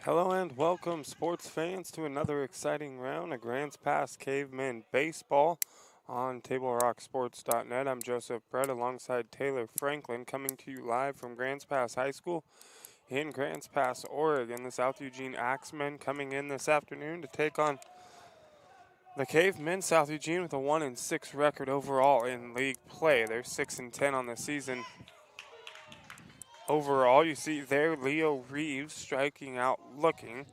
Hello and welcome, sports fans, to another exciting round of Grants Pass Cavemen Baseball on TableRockSports.net. I'm Joseph Brett alongside Taylor Franklin, coming to you live from Grants Pass High School in Grants Pass, Oregon. The South Eugene Axemen coming in this afternoon to take on the Cavemen. South Eugene with a 1-6 record overall in league play. They're 6-10 on the season. Overall, you see there Leo Reeves striking out looking.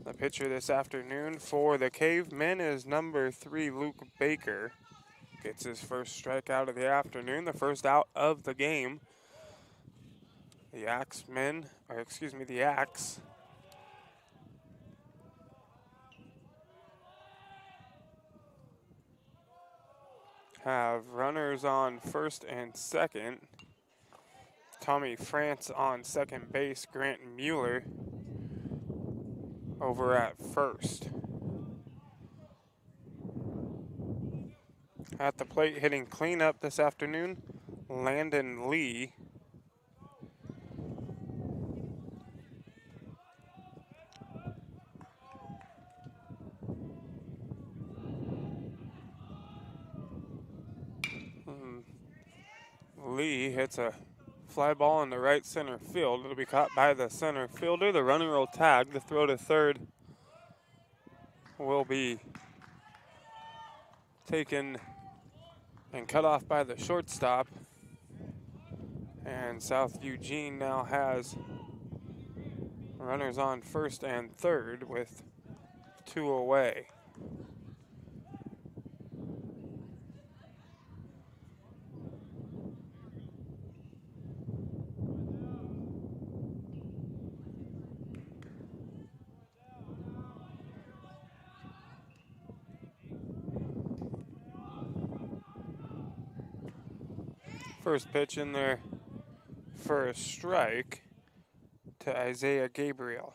The pitcher this afternoon for the Cavemen is number 3, Luke Baker. Gets his first strikeout of the afternoon, the first out of the game. The Axe have runners on first and second. Tommy France on second base, Grant Mueller over at first. At the plate hitting cleanup this afternoon, Landon Lee. Lee hits a fly ball in the right center field. It'll be caught by the center fielder. The runner will tag. The throw to third will be taken and cut off by the shortstop. And South Eugene now has runners on first and third with 2 away. First pitch in there for a strike to Isaiah Gabriel.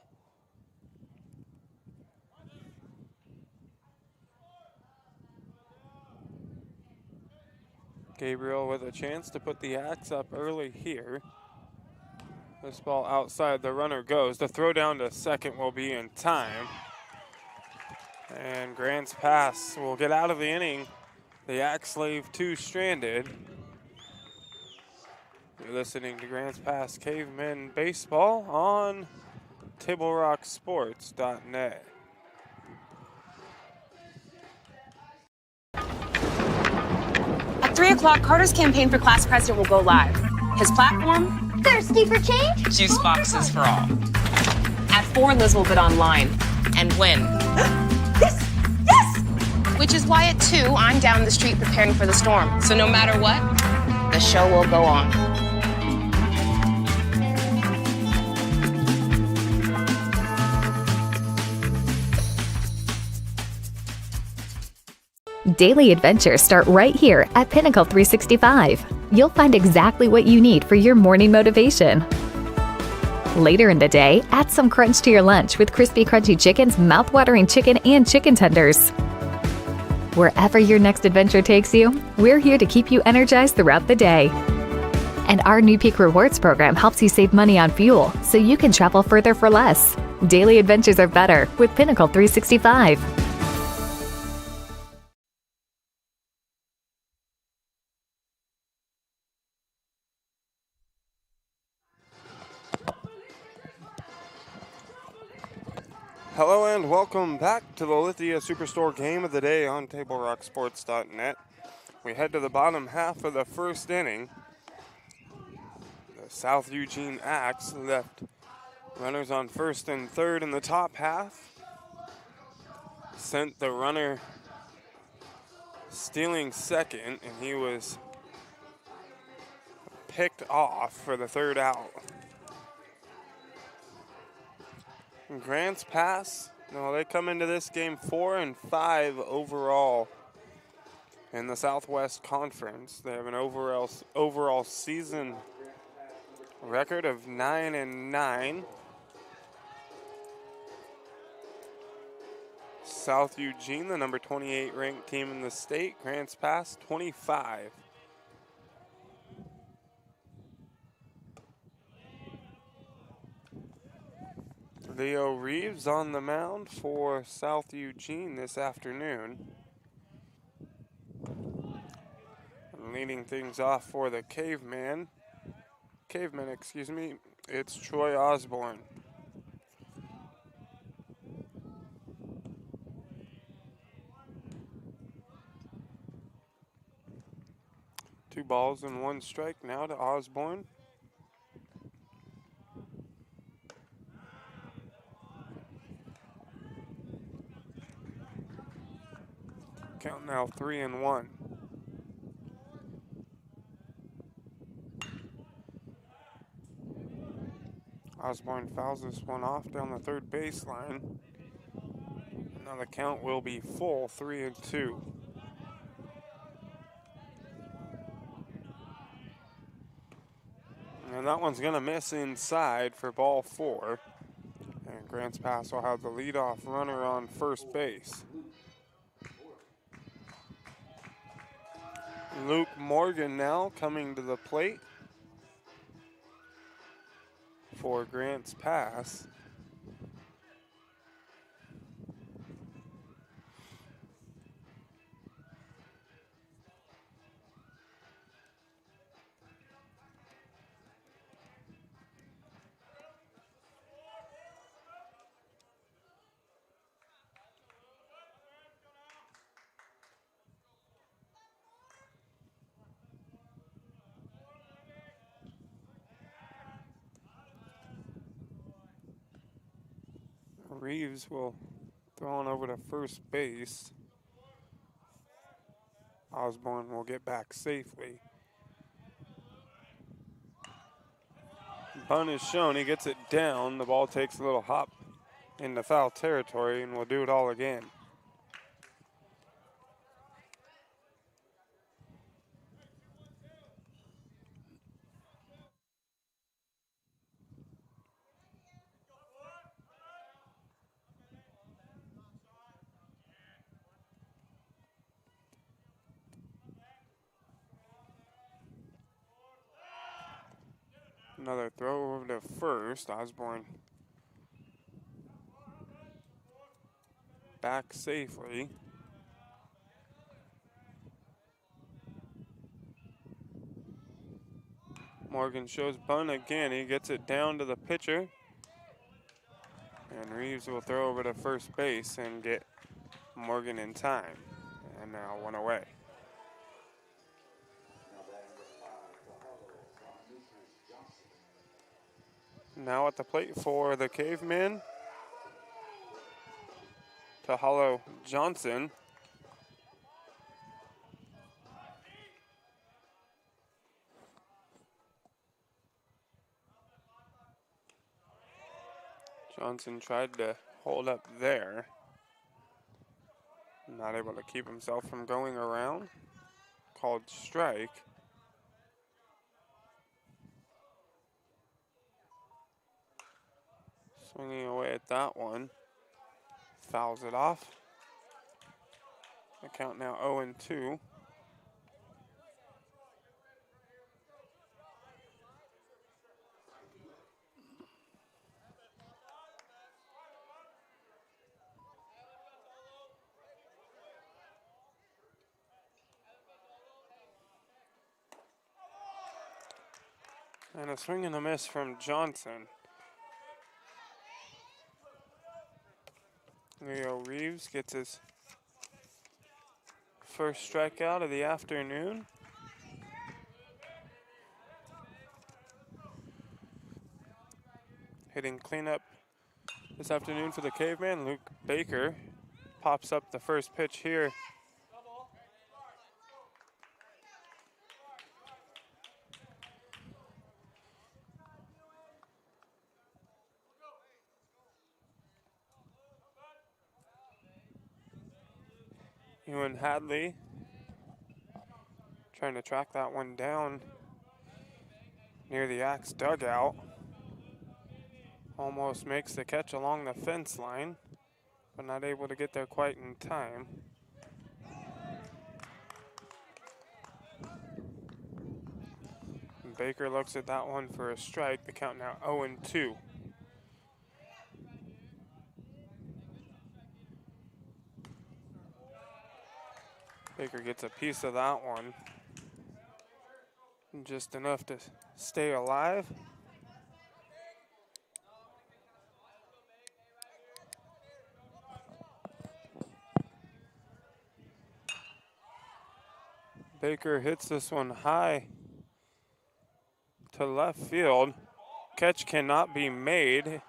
Gabriel with a chance to put the Axe up early here. This ball outside, the runner goes. The throw down to second will be in time. And Grants Pass will get out of the inning. The Axe leave 2 stranded. You're listening to Grants Pass Cavemen Baseball on TableRockSports.net. At 3 o'clock, Carter's campaign for class president will go live. His platform? Thirsty for change? Juice boxes for all. At 4, Liz will bid online and win. Yes! Yes! Which is why at 2, I'm down the street preparing for the storm. So no matter what, the show will go on. Daily adventures start right here at Pinnacle 365. You'll find exactly what you need for your morning motivation. Later in the day, add some crunch to your lunch with Crispy Crunchy Chicken's mouth-watering chicken and chicken tenders. Wherever your next adventure takes you, we're here to keep you energized throughout the day. And our new Peak Rewards program helps you save money on fuel so you can travel further for less. Daily adventures are better with Pinnacle 365. Hello and welcome back to the Lithia Superstore Game of the Day on TableRockSports.net. We head to the bottom half of the first inning. The South Eugene Axe left runners on first and third in the top half. Sent the runner stealing second, and he was picked off for the third out. Grants Pass, they come into this game 4-5 overall in the Southwest Conference. They have an overall season record of 9-9. South Eugene, the number 28 ranked team in the state. Grants Pass 25. Leo Reeves on the mound for South Eugene this afternoon. And leading things off for the cavemen, it's Troy Osborne. Two balls and one strike now to Osborne. Count now 3-1. Osborne fouls this one off down the third baseline. Now the count will be full, 3-2. And that one's gonna miss inside for ball 4. And Grants Pass will have the leadoff runner on first base. Luke Morgan now coming to the plate for Grants Pass. Reeves will throw on over to first base. Osborne will get back safely. Bunt is shown, he gets it down. The ball takes a little hop into foul territory and will do it all again. Another throw over to first. Osborne back safely. Morgan shows bunt again. He gets it down to the pitcher. And Reeves will throw over to first base and get Morgan in time. And now one away. Now at the plate for the Cavemen, Tahalo Johnson. Johnson tried to hold up there. Not able to keep himself from going around. Called strike. Swinging away at that one. Fouls it off. The count now 0-2. And a swing and a miss from Johnson. Leo Reeves gets his first strikeout of the afternoon. Hitting cleanup this afternoon for the Caveman, Luke Baker pops up the first pitch here. Ewan Hadley trying to track that one down near the Axe dugout. Almost makes the catch along the fence line, but not able to get there quite in time. Baker looks at that one for a strike. The count now 0-2. Baker gets a piece of that one. Just enough to stay alive. Baker hits this one high to left field. Catch cannot be made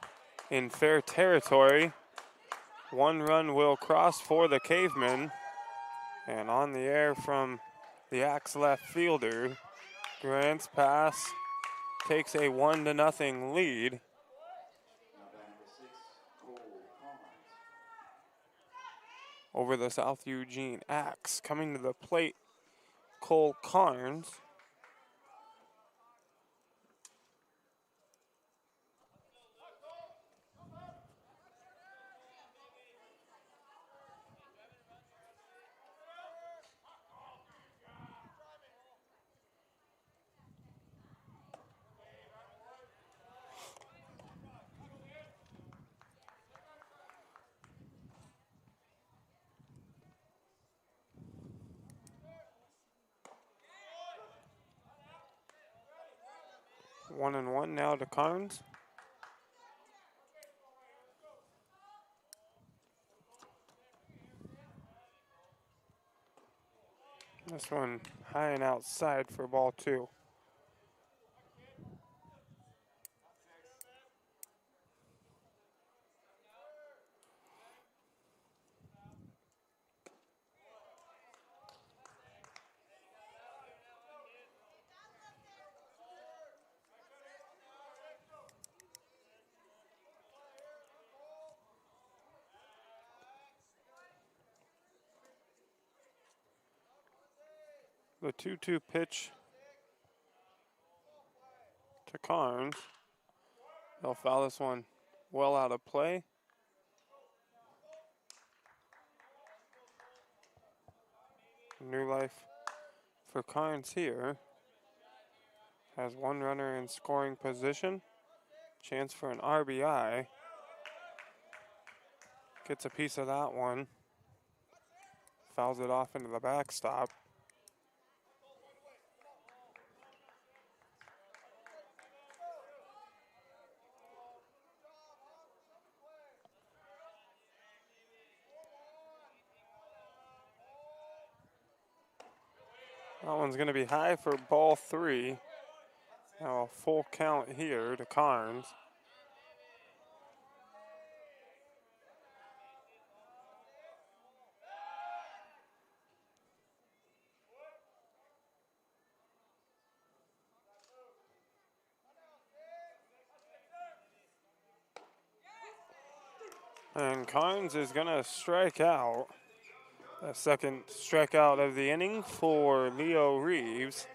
in fair territory. One run will cross for the Cavemen. And on the air from the Axe left fielder, Grant's pass takes a 1-0 lead. Over the South Eugene Axe. Coming to the plate, Cole Carnes. One and one now to Carnes. This one high and outside for ball two. The 2-2 pitch to Carnes. They'll foul this one well out of play. New life for Carnes here. Has one runner in scoring position. Chance for an RBI. Gets a piece of that one. Fouls it off into the backstop. That one's going to be high for ball three. Now a full count here to Carnes. And Carnes is going to strike out. A second strikeout of the inning for Leo Reeves.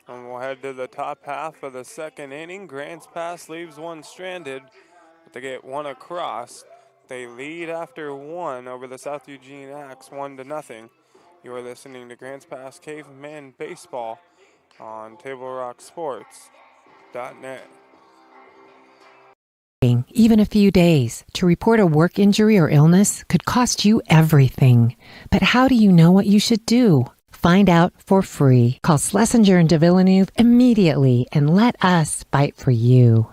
And we'll head to the top half of the second inning. Grant's pass leaves one stranded, but they get one across. They lead after one over the South Eugene Axe, 1-0. You are listening to Grant's Pass Caveman Baseball on TableRockSports.net. Even a few days to report a work injury or illness could cost you everything. But how do you know what you should do? Find out for free. Call Schlesinger and de Villeneuve immediately and let us fight for you.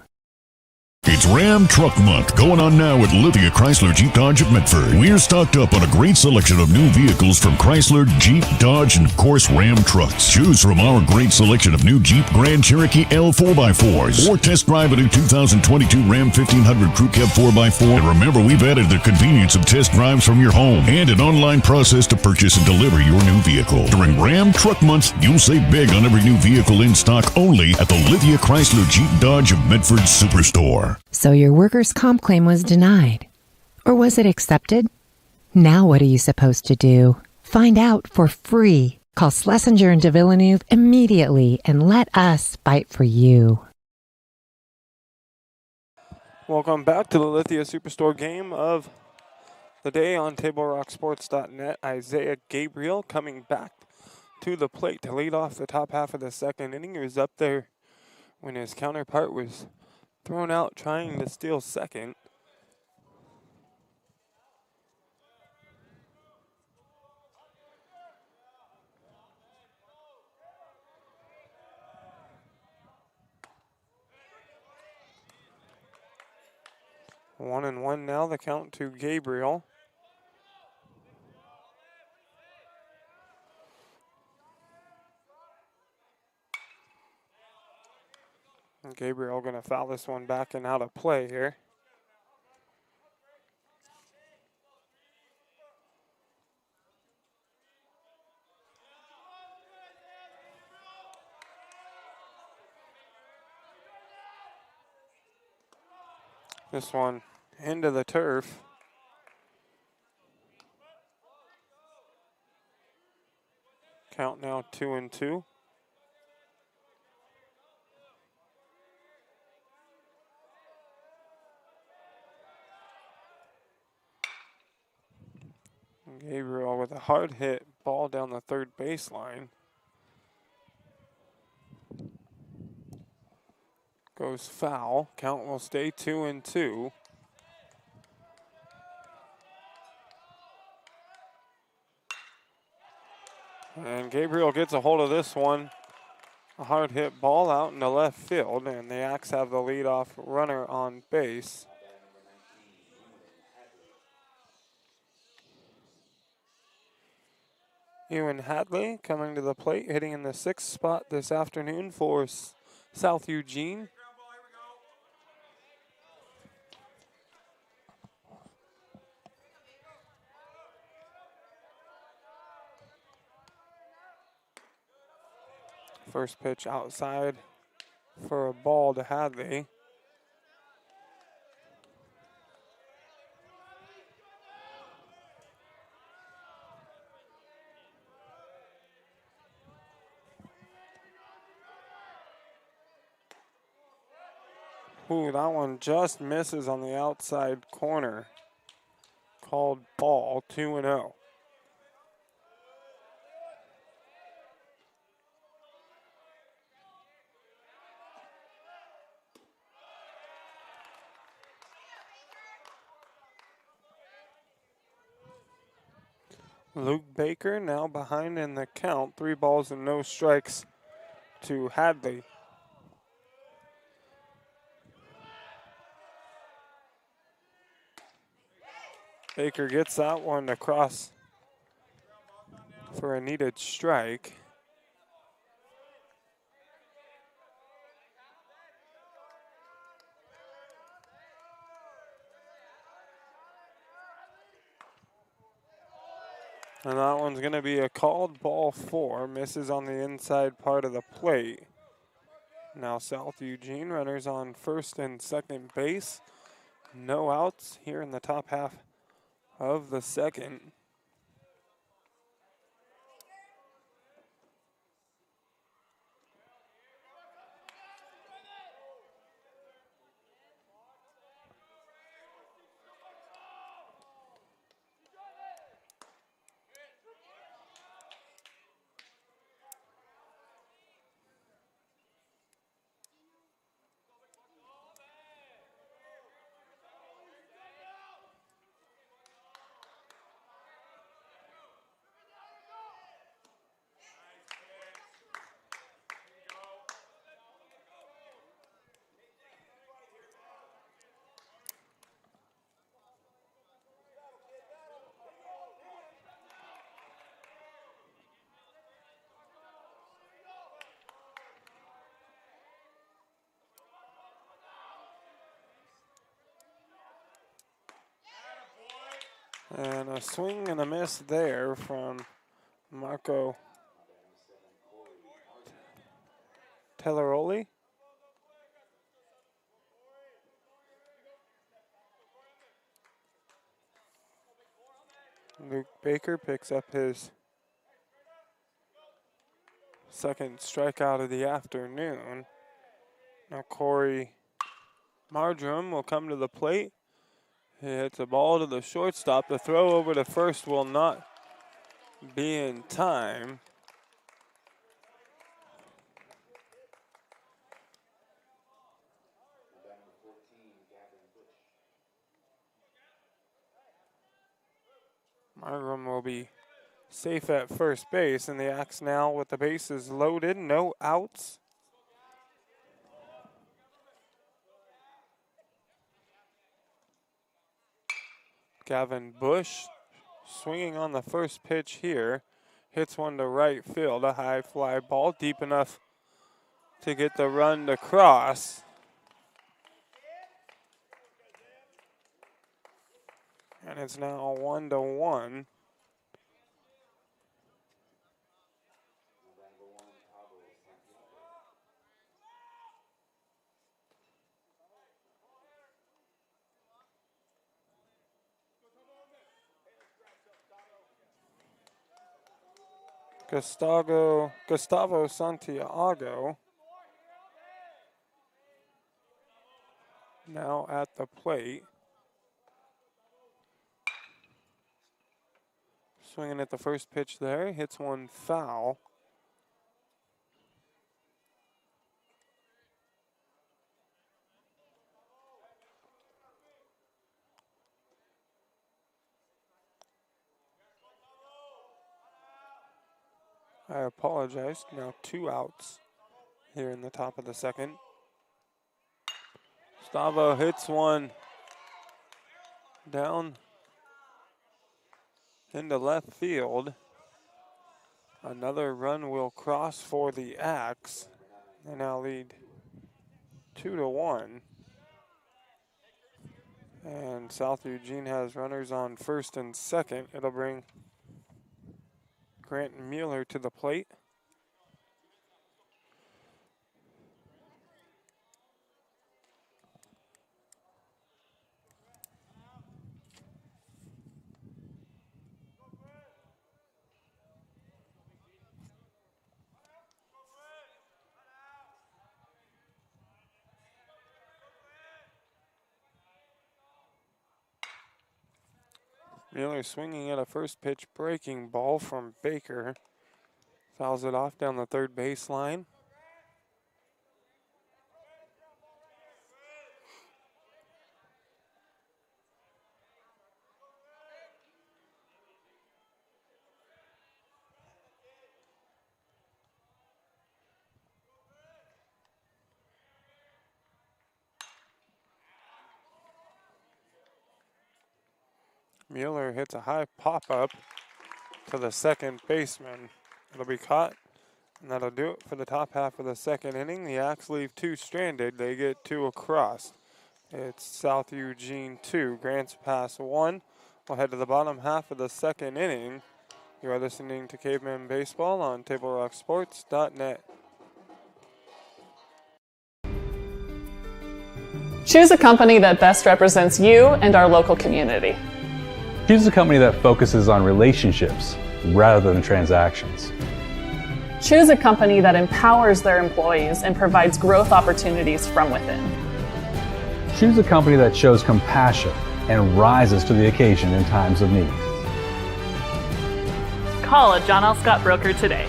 It's Ram Truck Month going on now at Lithia Chrysler Jeep Dodge at Medford. We're stocked up on a great selection of new vehicles from Chrysler, Jeep, Dodge, and of course Ram trucks. Choose from our great selection of new Jeep Grand Cherokee L 4x4s or test drive a new 2022 Ram 1500 Crew Cab 4x4. And remember, we've added the convenience of test drives from your home and an online process to purchase and deliver your new vehicle. During Ram Truck Month, you'll save big on every new vehicle in stock only at the Lithia Chrysler Jeep Dodge of Medford Superstore. So your workers' comp claim was denied. Or was it accepted? Now what are you supposed to do? Find out for free. Call Schlesinger and de Villeneuve immediately and let us fight for you. Welcome back to the Lithia Superstore game of the day on TableRockSports.net. Isaiah Gabriel coming back to the plate to lead off the top half of the second inning. He was up there when his counterpart was thrown out trying to steal second. 1-1 now, the count to Gabriel. And Gabriel going to foul this one back and out of play here. This one into the turf. Count now 2-2. Gabriel with a hard hit ball down the third baseline. Goes foul. Count will stay 2-2. And Gabriel gets a hold of this one. A hard hit ball out into left field, and the Axe have the leadoff runner on base. Ewan Hadley coming to the plate, hitting in the 6th spot this afternoon for South Eugene. First pitch outside for a ball to Hadley. Ooh, that one just misses on the outside corner. Called ball, 2-0. Luke Baker now behind in the count. 3 balls and no strikes to Hadley. Baker gets that one across for a needed strike. And that one's going to be a called ball 4. Misses on the inside part of the plate. Now South Eugene runners on first and second base. No outs here in the top half of the second. And a swing and a miss there from Marco Telleroli. Luke Baker picks up his second strikeout of the afternoon. Now Corey Marjoram will come to the plate. He hits a ball to the shortstop. The throw over to first will not be in time. Marjoram will be safe at first base, and the Axe now with the bases loaded, no outs. Gavin Bush swinging on the first pitch here. Hits one to right field, a high fly ball, deep enough to get the run to cross. And it's now 1-1. Gustavo Santiago now at the plate. Swinging at the first pitch there, hits one foul. I apologize. Now 2 outs here in the top of the second. Gustavo hits one down into left field. Another run will cross for the Axe. They now lead 2-1. And South Eugene has runners on first and second. It'll bring Grant Mueller to the plate. Mueller swinging at a first pitch breaking ball from Baker. Fouls it off down the third baseline. Mueller hits a high pop-up to the second baseman. It'll be caught, and that'll do it for the top half of the second inning. The Axe leave 2 stranded. They get 2 across. It's South Eugene 2, Grants Pass 1. We'll head to the bottom half of the second inning. You are listening to Caveman Baseball on TableRockSports.net. Choose a company that best represents you and our local community. Choose a company that focuses on relationships rather than transactions. Choose a company that empowers their employees and provides growth opportunities from within. Choose a company that shows compassion and rises to the occasion in times of need. Call a John L. Scott broker today.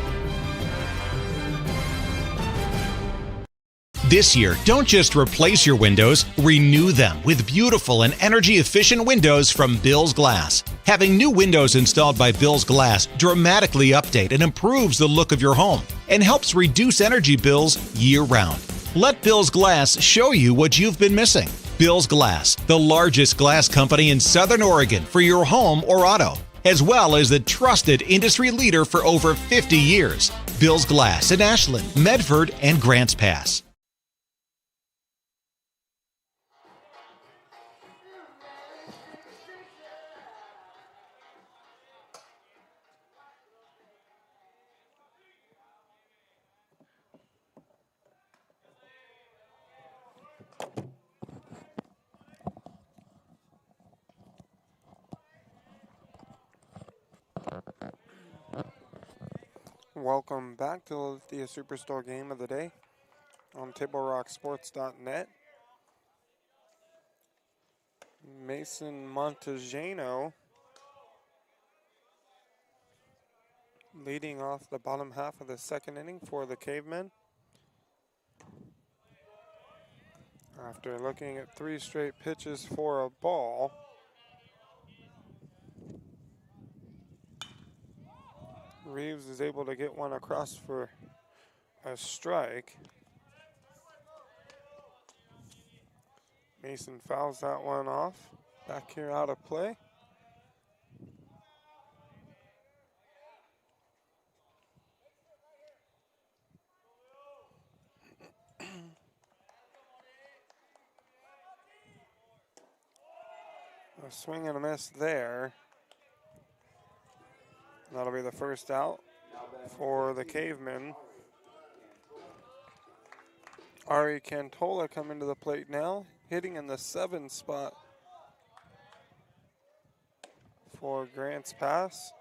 This year, don't just replace your windows, renew them with beautiful and energy-efficient windows from Bill's Glass. Having new windows installed by Bill's Glass dramatically update and improves the look of your home and helps reduce energy bills year-round. Let Bill's Glass show you what you've been missing. Bill's Glass, the largest glass company in Southern Oregon for your home or auto, as well as the trusted industry leader for over 50 years. Bill's Glass in Ashland, Medford, and Grants Pass. Welcome back to the Superstore game of the day on TableRockSports.net. Mason Montejano leading off the bottom half of the second inning for the Cavemen. After looking at 3 straight pitches for a ball, Reeves is able to get one across for a strike. Mason fouls that one off. Back here out of play. A swing and a miss there. That'll be the first out for the Cavemen. Ari Cantola coming to the plate now, hitting in the 7 spot for Grants Pass.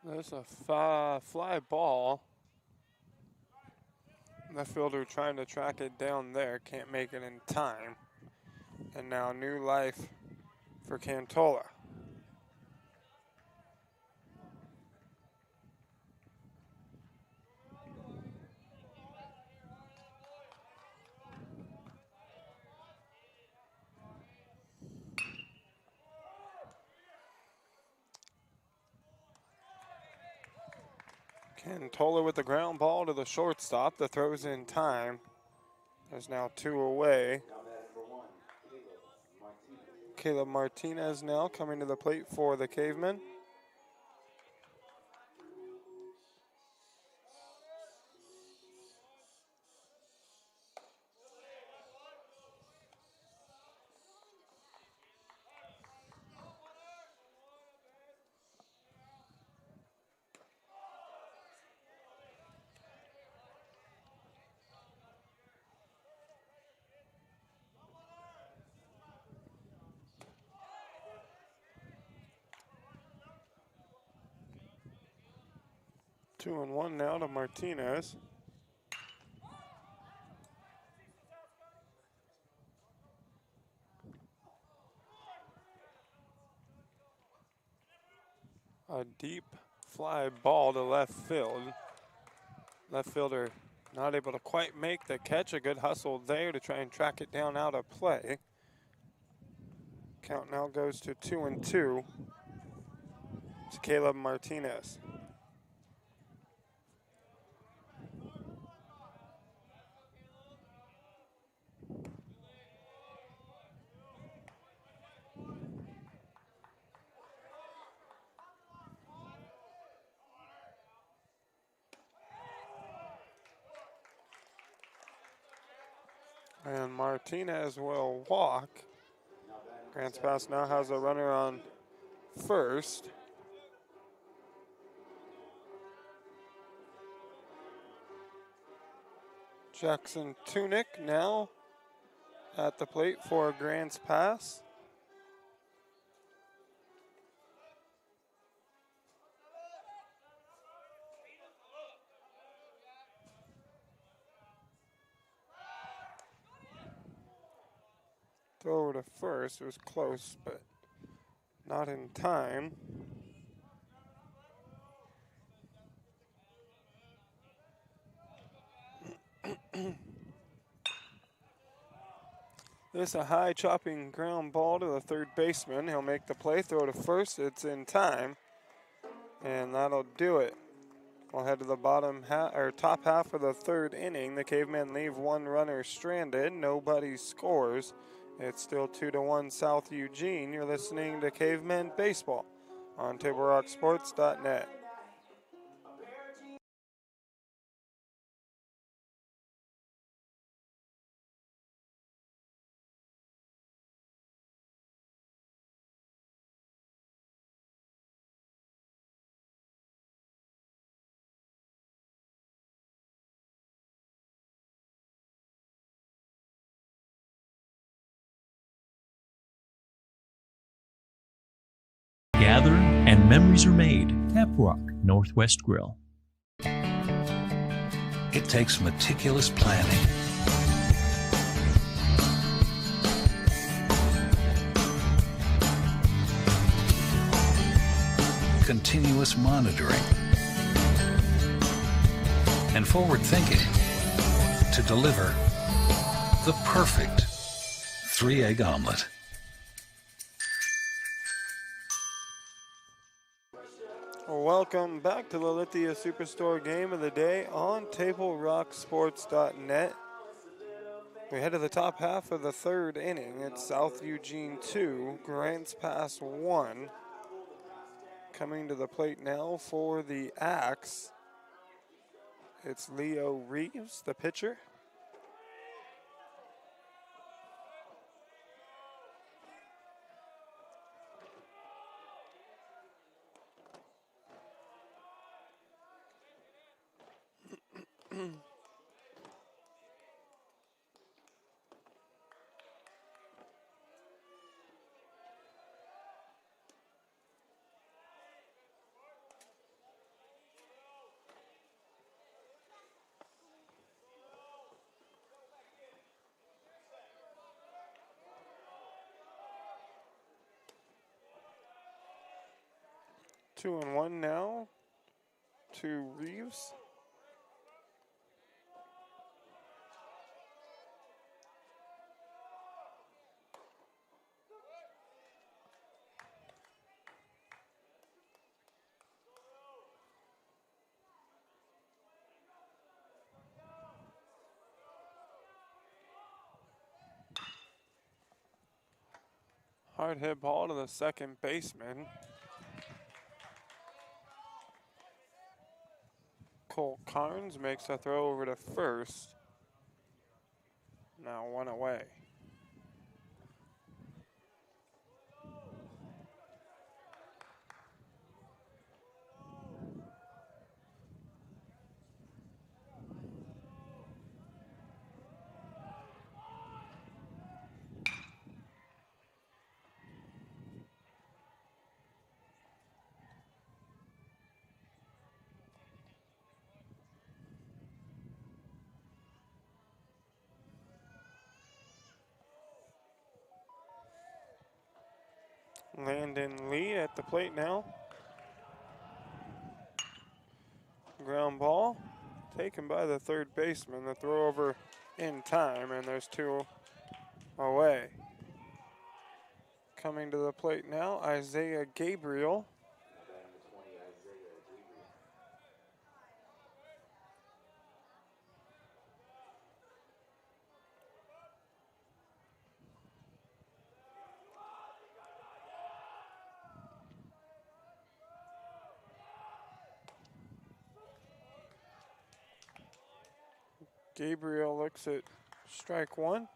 There's a fly ball. Left fielder trying to track it down there, can't make it in time. And now new life for Cantola. Cantola with the ground ball to the shortstop. The throw's in time. There's now 2 away. Caleb Martinez now coming to the plate for the Cavemen. Two and one now to Martinez. A deep fly ball to left field. Left fielder not able to quite make the catch. A good hustle there to try and track it down out of play. Count now goes to 2-2 to Caleb Martinez. And Martinez will walk. Grants Pass now has a runner on first. Jackson Tunick now at the plate for Grants Pass. Throw over to first. It was close, but not in time. This a high chopping ground ball to the third baseman. He'll make the play, throw to first. It's in time, and that'll do it. We'll head to the top half of the third inning. The Cavemen leave one runner stranded. Nobody scores. It's still 2-1 South Eugene. You're listening to Cavemen Baseball on TableRockSports.net. Gather and memories are made. Tap Rock Northwest Grill. it takes meticulous planning, continuous monitoring, and forward thinking to deliver the perfect 3-egg omelet. Welcome back to the Lithia Superstore Game of the Day on TableRockSports.net. We head to the top half of the third inning. It's South Eugene 2, Grants Pass 1. Coming to the plate now for the Axe, it's Leo Reeves, the pitcher. Two and one now to Reeves. Hard hit ball to the second baseman. Cole Carnes makes a throw over to first. Now one away. Landon Lee at the plate now. Ground ball taken by the third baseman. The throw over in time, and there's two away. Coming to the plate now, Isaiah Gabriel. Gabriel looks at strike one.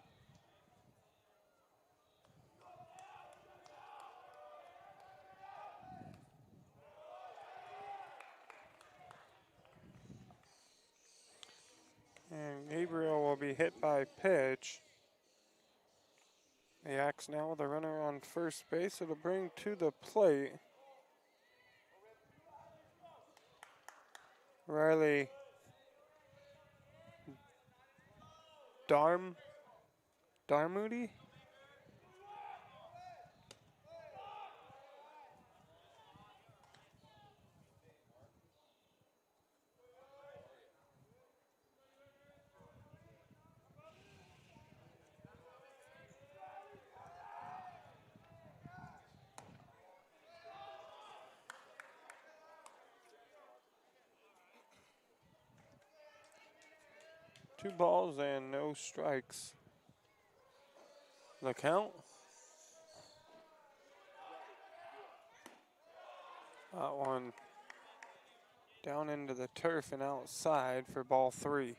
And Gabriel will be hit by pitch. The Axe now with a runner on first base. It'll bring to the plate Riley Darmoody. Two balls and no strikes. The count. That one down into the turf and outside for ball three.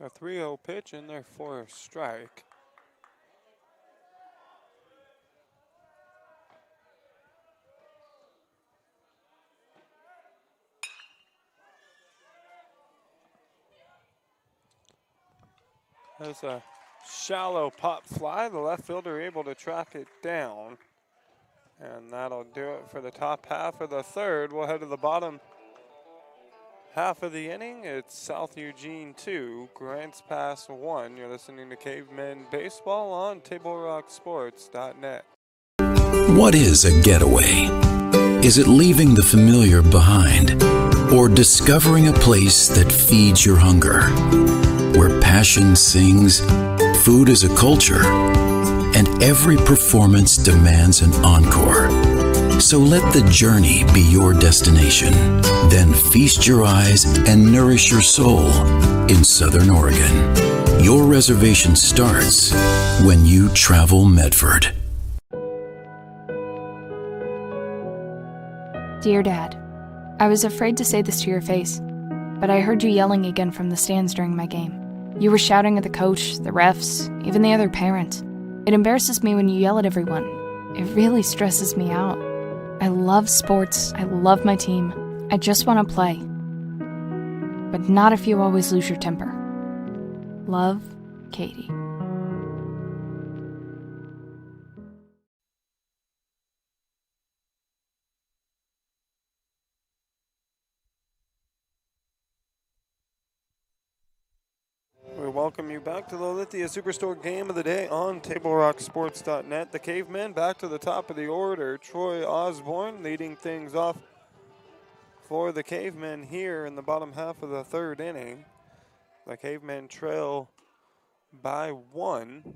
A 3-0 pitch in there for a strike. There's a shallow pop fly. The left fielder able to track it down. And that'll do it for the top half of the third. We'll head to the bottom half of the inning. It's South Eugene 2, Grants Pass 1. You're listening to Cavemen Baseball on TableRockSports.net. What is a getaway? Is it leaving the familiar behind? Or discovering a place that feeds your hunger? Where passion sings, food is a culture, and every performance demands an encore. So let the journey be your destination. Then feast your eyes and nourish your soul in Southern Oregon. Your reservation starts when you travel Medford. Dear Dad, I was afraid to say this to your face, but I heard you yelling again from the stands during my game. You were shouting at the coach, the refs, even the other parents. It embarrasses me when you yell at everyone. It really stresses me out. I love sports. I love my team. I just want to play. But not if you always lose your temper. Love, Katie. We welcome you back to the Lithia Superstore game of the day on TableRockSports.net. The Cavemen back to the top of the order. Troy Osborne leading things off for the Cavemen here in the bottom half of the third inning. The Cavemen trail by 1.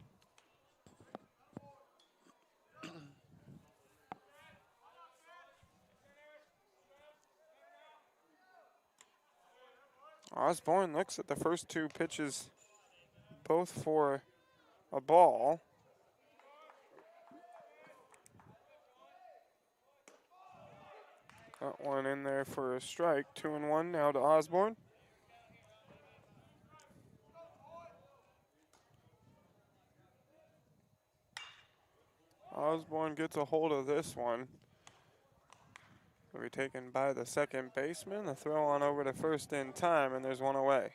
Osborne looks at the first two pitches, both for a ball. Got one in there for a strike. 2-1 now to Osborne. Osborne gets a hold of this one. Will be taken by the second baseman. The throw on over to first in time, and there's one away.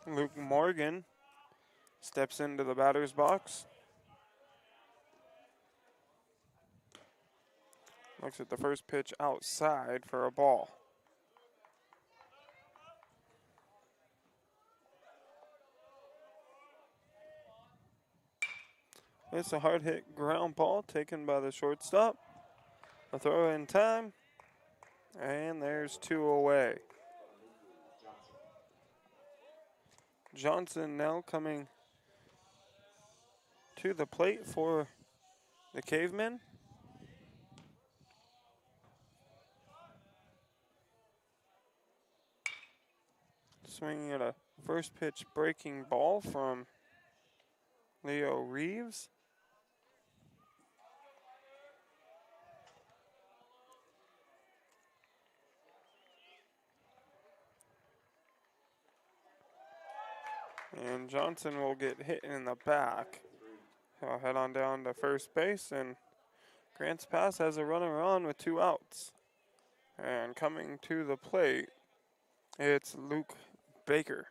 Luke Morgan steps into the batter's box. Looks at the first pitch outside for a ball. It's a hard hit ground ball taken by the shortstop. A throw in time, and there's 2 away. Johnson now coming to the plate for the Cavemen. Swinging at a first pitch breaking ball from Leo Reeves. And Johnson will get hit in the back. He'll head on down to first base, and Grants Pass has a runner on with 2 outs. And coming to the plate, it's Luke Baker.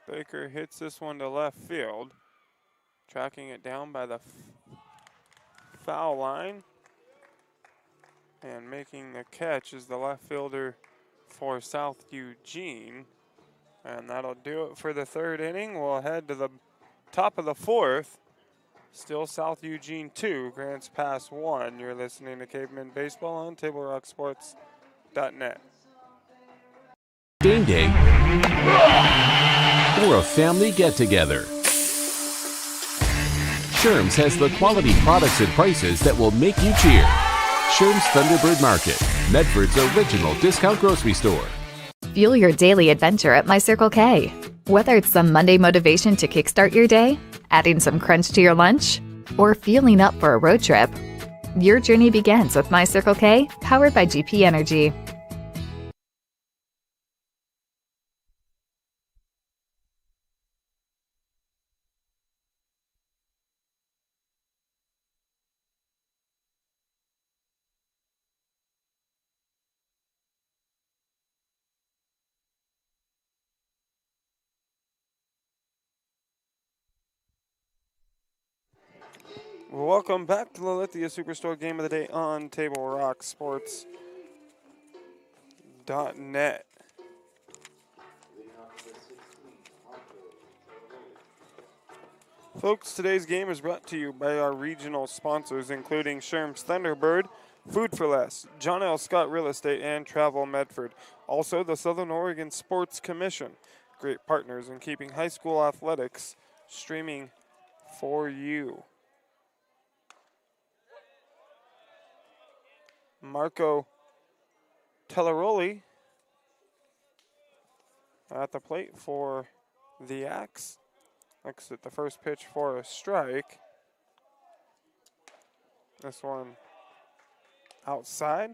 Baker hits this one to left field, tracking it down by the foul line. And making the catch is the left fielder for South Eugene. And that'll do it for the third inning. We'll head to the top of the fourth. Still South Eugene 2, Grants Pass 1. You're listening to Cavemen Baseball on TableRockSports.net. Game day or a family get-together. Sherm's has the quality products and prices that will make you cheer. Sherm's Thunderbird Market, Medford's original discount grocery store. Fuel your daily adventure at My Circle K. Whether it's some Monday motivation to kickstart your day, adding some crunch to your lunch, or fueling up for a road trip, your journey begins with My Circle K, powered by GP Energy. Welcome back to the Lithia Superstore Game of the Day on TableRockSports.net. Folks, today's game is brought to you by our regional sponsors, including Sherm's Thunderbird, Food for Less, John L. Scott Real Estate, and Travel Medford. Also, the Southern Oregon Sports Commission. Great partners in keeping high school athletics streaming for you. Marco Telleroli at the plate for the Axe. Looks at the first pitch for a strike. This one outside.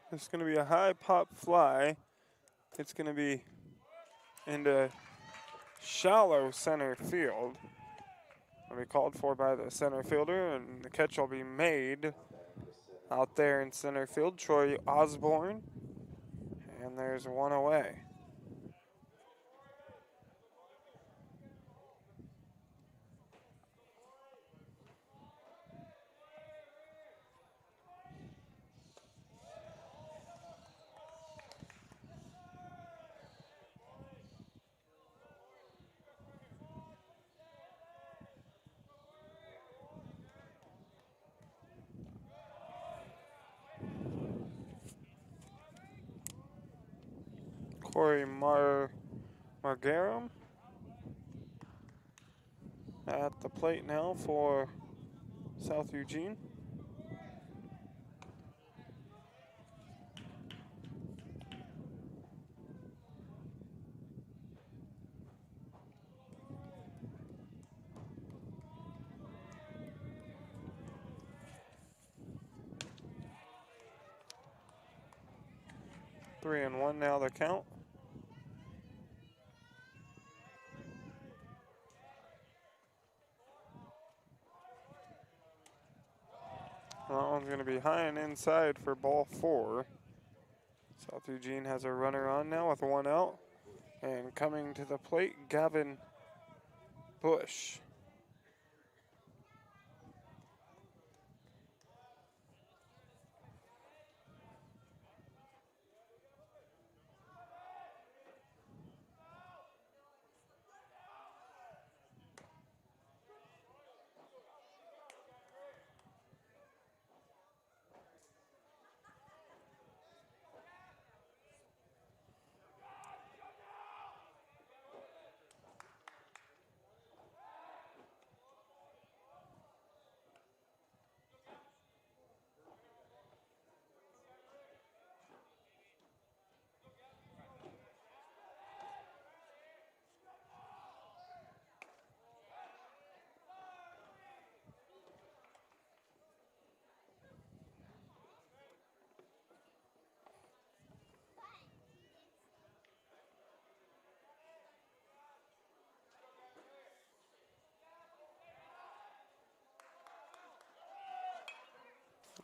It's going to be a high pop fly. It's going to be into shallow center field. Will be called for by the center fielder, and the catch will be made out there in center field. Troy Osborne, and there's one away. Corey Margarum at the plate now for South Eugene. Three and one now the count. That one's going to be high and inside for ball four. South Eugene has a runner on now with one out. And coming to the plate, Gavin Bush.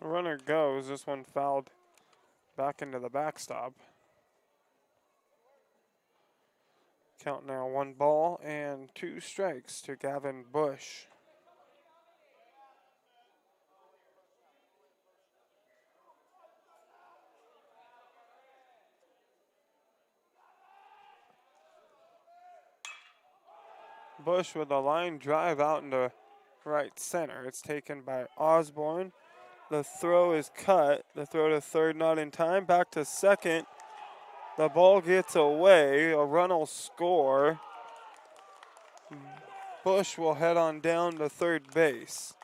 The runner goes. This one fouled back into the backstop. Count now 1 ball and 2 strikes to Gavin Bush. Bush with a line drive out into right center. It's taken by Osborne. The throw is cut. The throw to third not in time. Back to second. The ball gets away. A run will score. Bush will head on down to third base.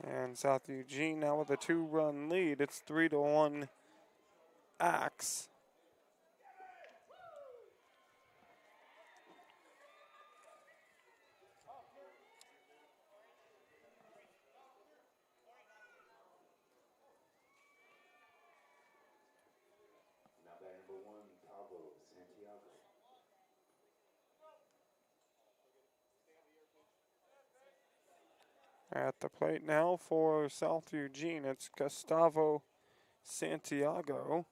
And South Eugene now with a 2-run lead. It's 3-1 Axe. At the plate now for South Eugene, it's Gustavo Santiago.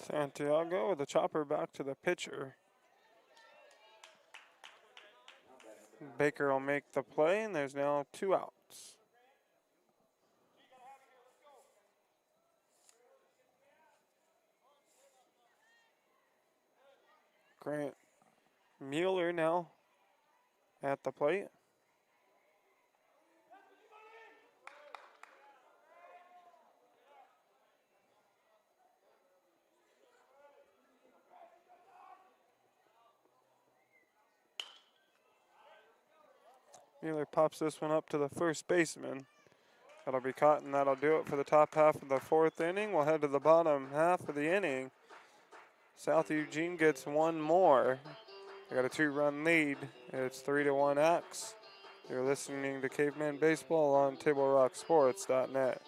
Santiago with the chopper back to the pitcher. Baker will make the play, and there's now 2 outs. Grant Mueller now at the plate. Mueller pops this one up to the first baseman. That'll be caught, and that'll do it for the top half of the 4th inning. We'll head to the bottom half of the inning. South Eugene gets 1 more. They got a 2-run lead. It's 3-1 Axe. You're listening to Caveman Baseball on TableRockSports.net.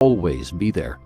Always be there.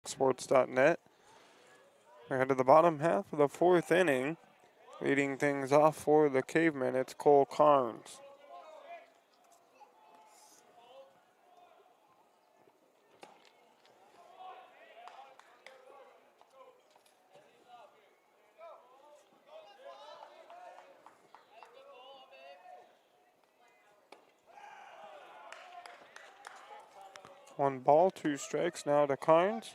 Sports.net. We're headed to the bottom half of the 4th inning. Leading things off for the Cavemen, it's Cole Carnes. One ball, 2 strikes now to Carnes.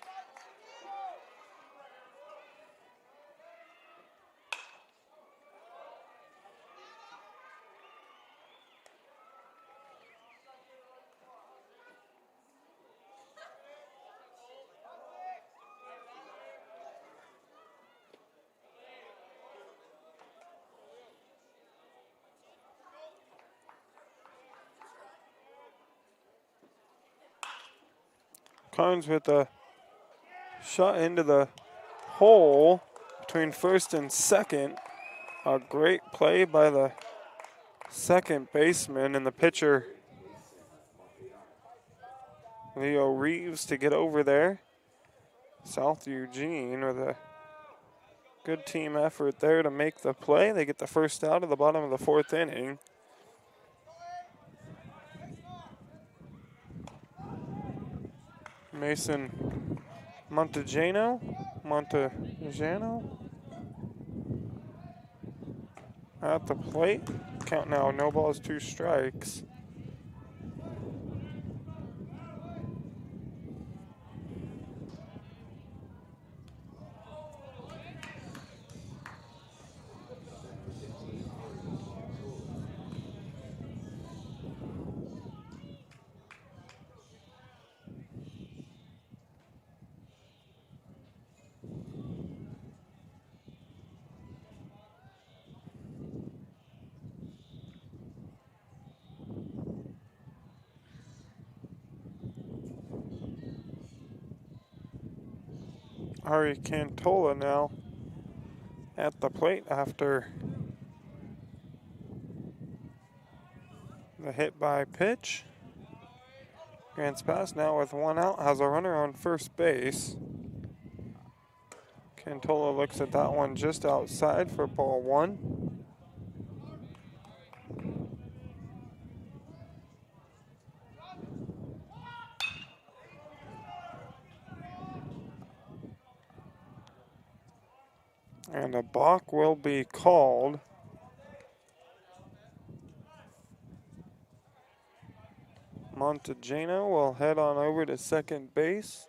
Carnes with a shot into the hole between first and second. A great play by the second baseman and the pitcher, Leo Reeves, to get over there. South Eugene with a good team effort there to make the play. They get the first out at the bottom of the fourth inning. Mason Montejano at the plate. Count now, no balls, 2 strikes. Ari Cantola now at the plate after the hit by pitch. Grants pass now with 1 out, has a runner on first base. Cantola looks at that one just outside for ball 1. And a balk will be called. Montejano will head on over to second base.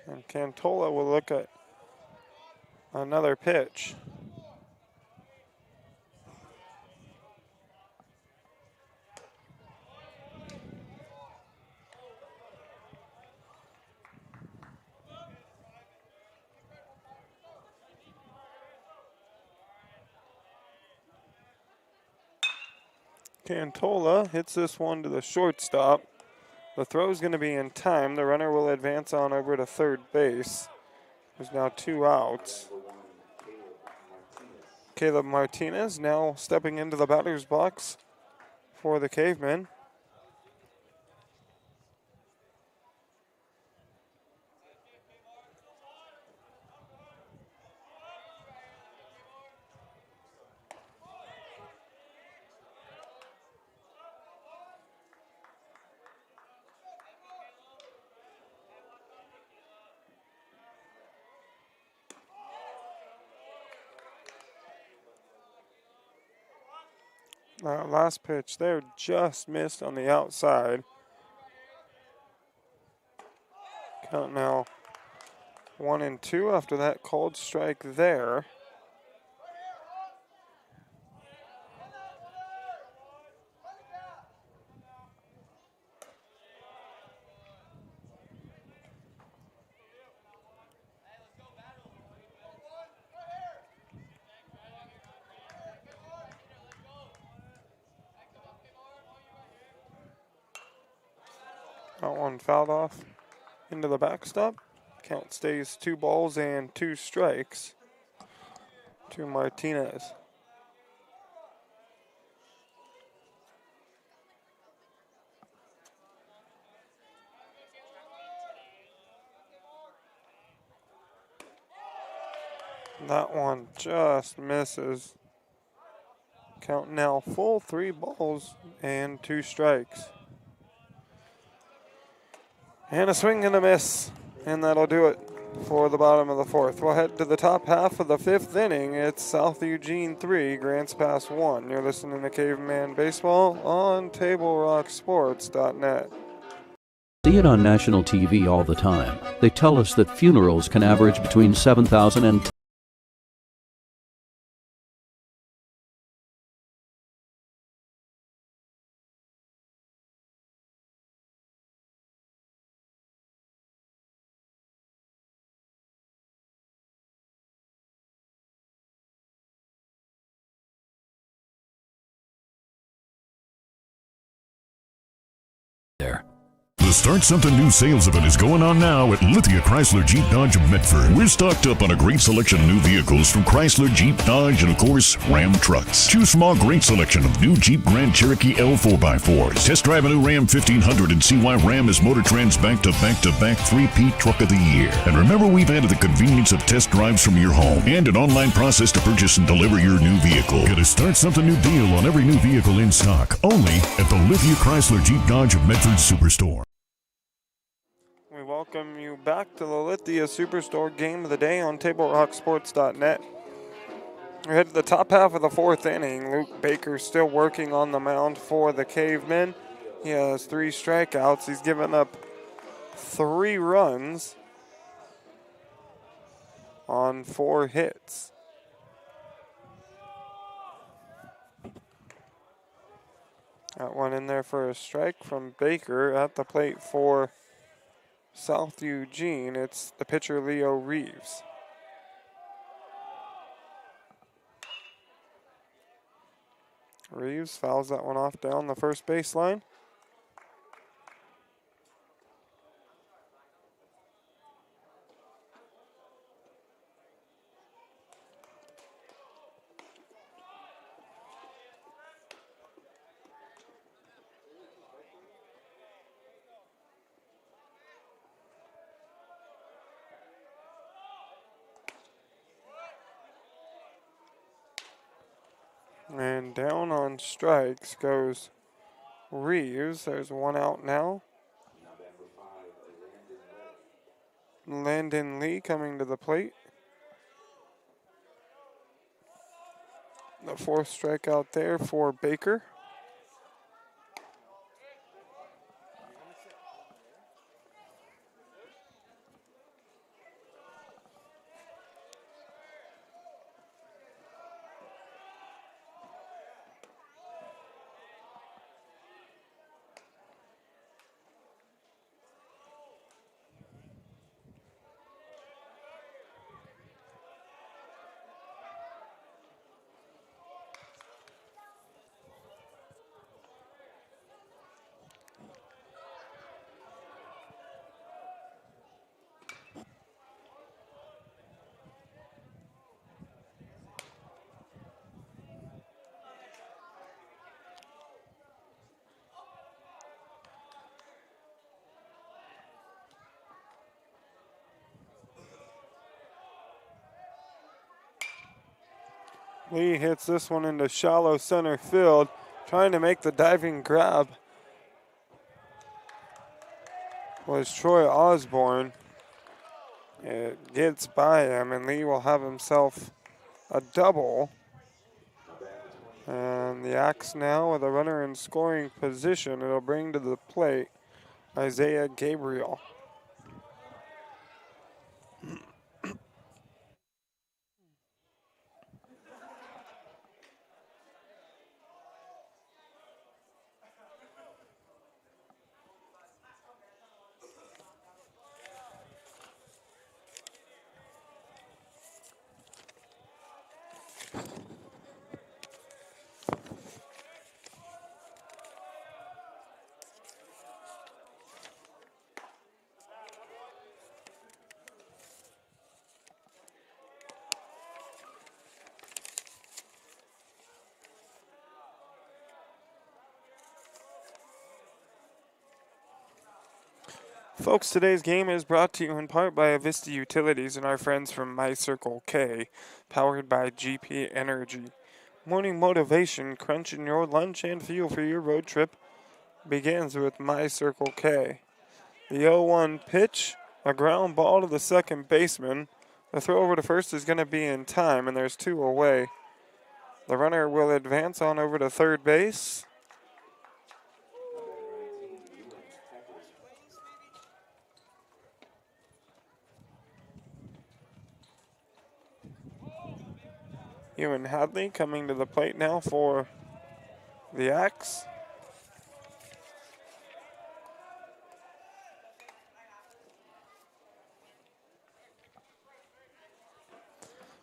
And Cantola will look at another pitch. Cantola hits this one to the shortstop. The throw is going to be in time. The runner will advance on over to third base. There's now 2 outs. Caleb Martinez now stepping into the batter's box for the Cavemen. Last pitch there just missed on the outside. Count now 1-2 after that called strike there. That one fouled off into the backstop. Count stays 2 balls and 2 strikes to Martinez. That one just misses. Count now full, 3 balls and 2 strikes. And a swing and a miss, and that'll do it for the bottom of the 4th. We'll head to the top half of the 5th inning. It's South Eugene 3, Grants Pass 1. You're listening to Caveman Baseball on TableRockSports.net. See it on national TV all the time. They tell us that funerals can average between 7,000 and there. The Start Something New sales event is going on now at Lithia Chrysler Jeep Dodge of Medford. We're stocked up on a great selection of new vehicles from Chrysler, Jeep, Dodge, and of course, Ram trucks. Choose from our great selection of new Jeep Grand Cherokee L 4x4s. Test drive a new Ram 1500 and see why Ram is Motor Trend's back-to-back-to-back 3P Truck of the Year. And remember, we've added the convenience of test drives from your home and an online process to purchase and deliver your new vehicle. Get a Start Something New deal on every new vehicle in stock, only at the Lithia Chrysler Jeep Dodge of Medford Superstore. We welcome you back to the Lithia Superstore Game of the Day on TableRockSports.net. We're headed to the top half of the fourth inning. Luke Baker still working on the mound for the Cavemen. He has 3 strikeouts. He's given up 3 runs on 4 hits. That one in there for a strike from Baker. At the plate for South Eugene, it's the pitcher Leo Reeves. Reeves fouls that one off down the first baseline. And down on strikes goes Reeves. There's 1 out now. Landon Lee coming to the plate. The 4th strikeout there for Baker. Lee hits this one into shallow center field, trying to make the diving grab was Troy Osborne. It gets by him, and Lee will have himself a double. And the Axe now with a runner in scoring position. It'll bring to the plate Isaiah Gabriel. Folks, today's game is brought to you in part by Avista Utilities and our friends from My Circle K, powered by GP Energy. Morning motivation, crunching your lunch and fuel for your road trip begins with My Circle K. The 0-1 pitch, a ground ball to the second baseman. The throw over to first is going to be in time, and there's 2 away. The runner will advance on over to third base. Ewan Hadley coming to the plate now for the Axe.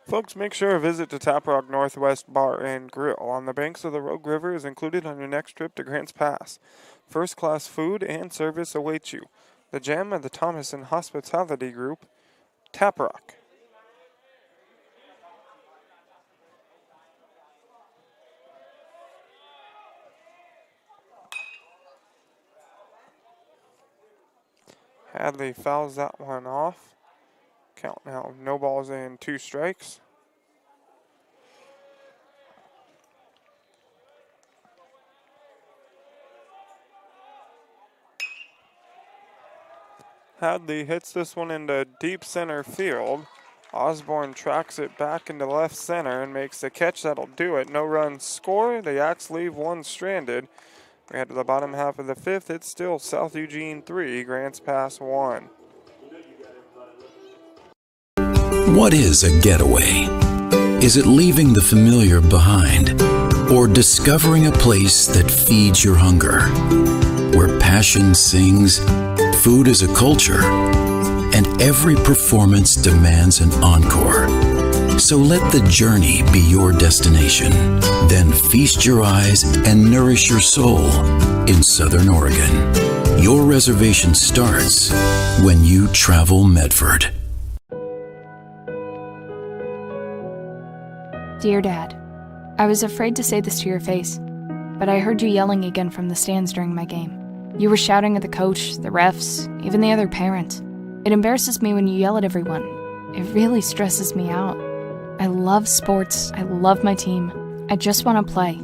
Folks, make sure a visit to Tap Rock Northwest Bar and Grill on the banks of the Rogue River is included on your next trip to Grants Pass. First-class food and service awaits you. The Gem of the Thomason Hospitality Group, Tap Rock. Hadley fouls that one off. Count now, no balls and 2 strikes. Hadley hits this one into deep center field. Osborne tracks it back into left center and makes the catch. That'll do it. No runs score. The Yaks leave one stranded. We head to the bottom half of the 5th. It's still South Eugene 3, Grants Pass 1. What is a getaway? Is it leaving the familiar behind? Or discovering a place that feeds your hunger? Where passion sings, food is a culture, and every performance demands an encore. So let the journey be your destination. Then feast your eyes and nourish your soul in Southern Oregon. Your reservation starts when you travel Medford. Dear Dad, I was afraid to say this to your face, but I heard you yelling again from the stands during my game. You were shouting at the coach, the refs, even the other parents. It embarrasses me when you yell at everyone. It really stresses me out. I love sports. I love my team. I just want to play.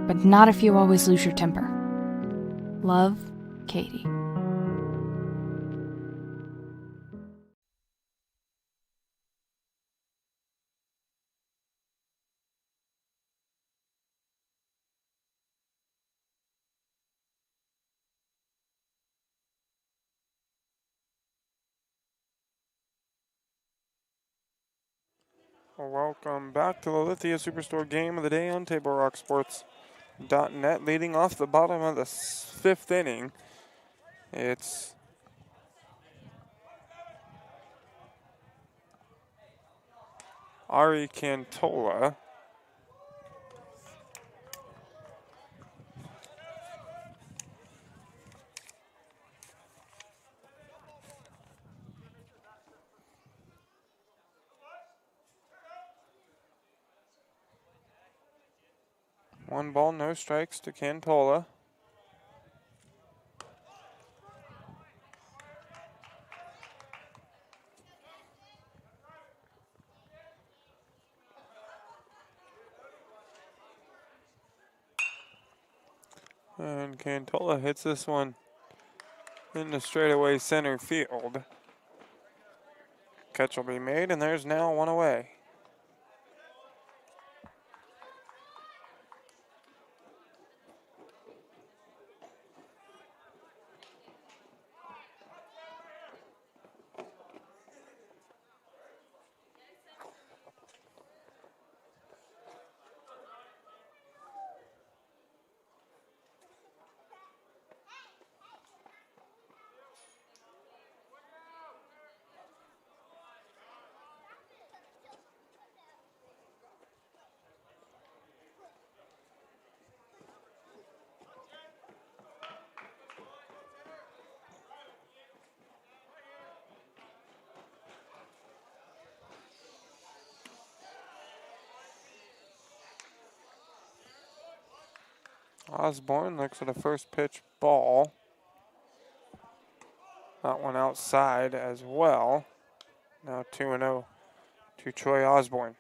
But not if you always lose your temper. Love, Katie. Welcome back to the Lithia Superstore game of the day on TableRockSports.net. Leading off the bottom of the 5th inning, it's Ari Cantola. One ball, no strikes to Cantola. And Cantola hits this one in the straightaway center field. Catch will be made, and there's now one away. Osborne looks at a first pitch ball. That one outside as well. Now 2-0 to Troy Osborne.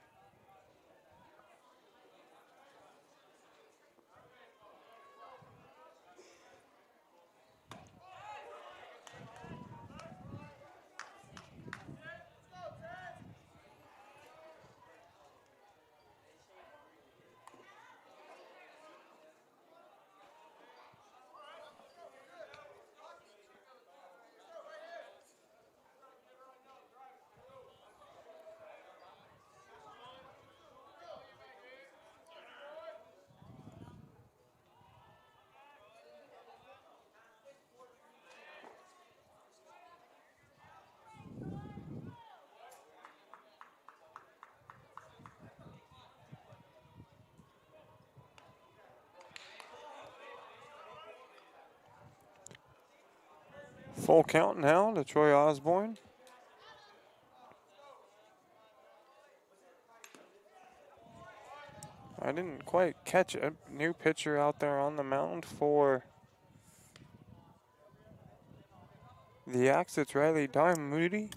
Full count now to Troy Osborne. I didn't quite catch it. New pitcher out there on the mound for the Axe. It's Riley Moody.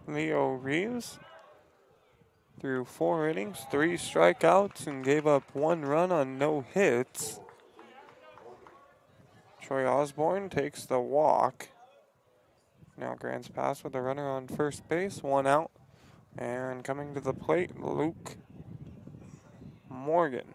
Leo Reeves threw 4 innings, 3 strikeouts, and gave up 1 run on no hits. Troy Osborne takes the walk. Now Grants pass with a runner on first base, 1 out. And coming to the plate, Luke Morgan.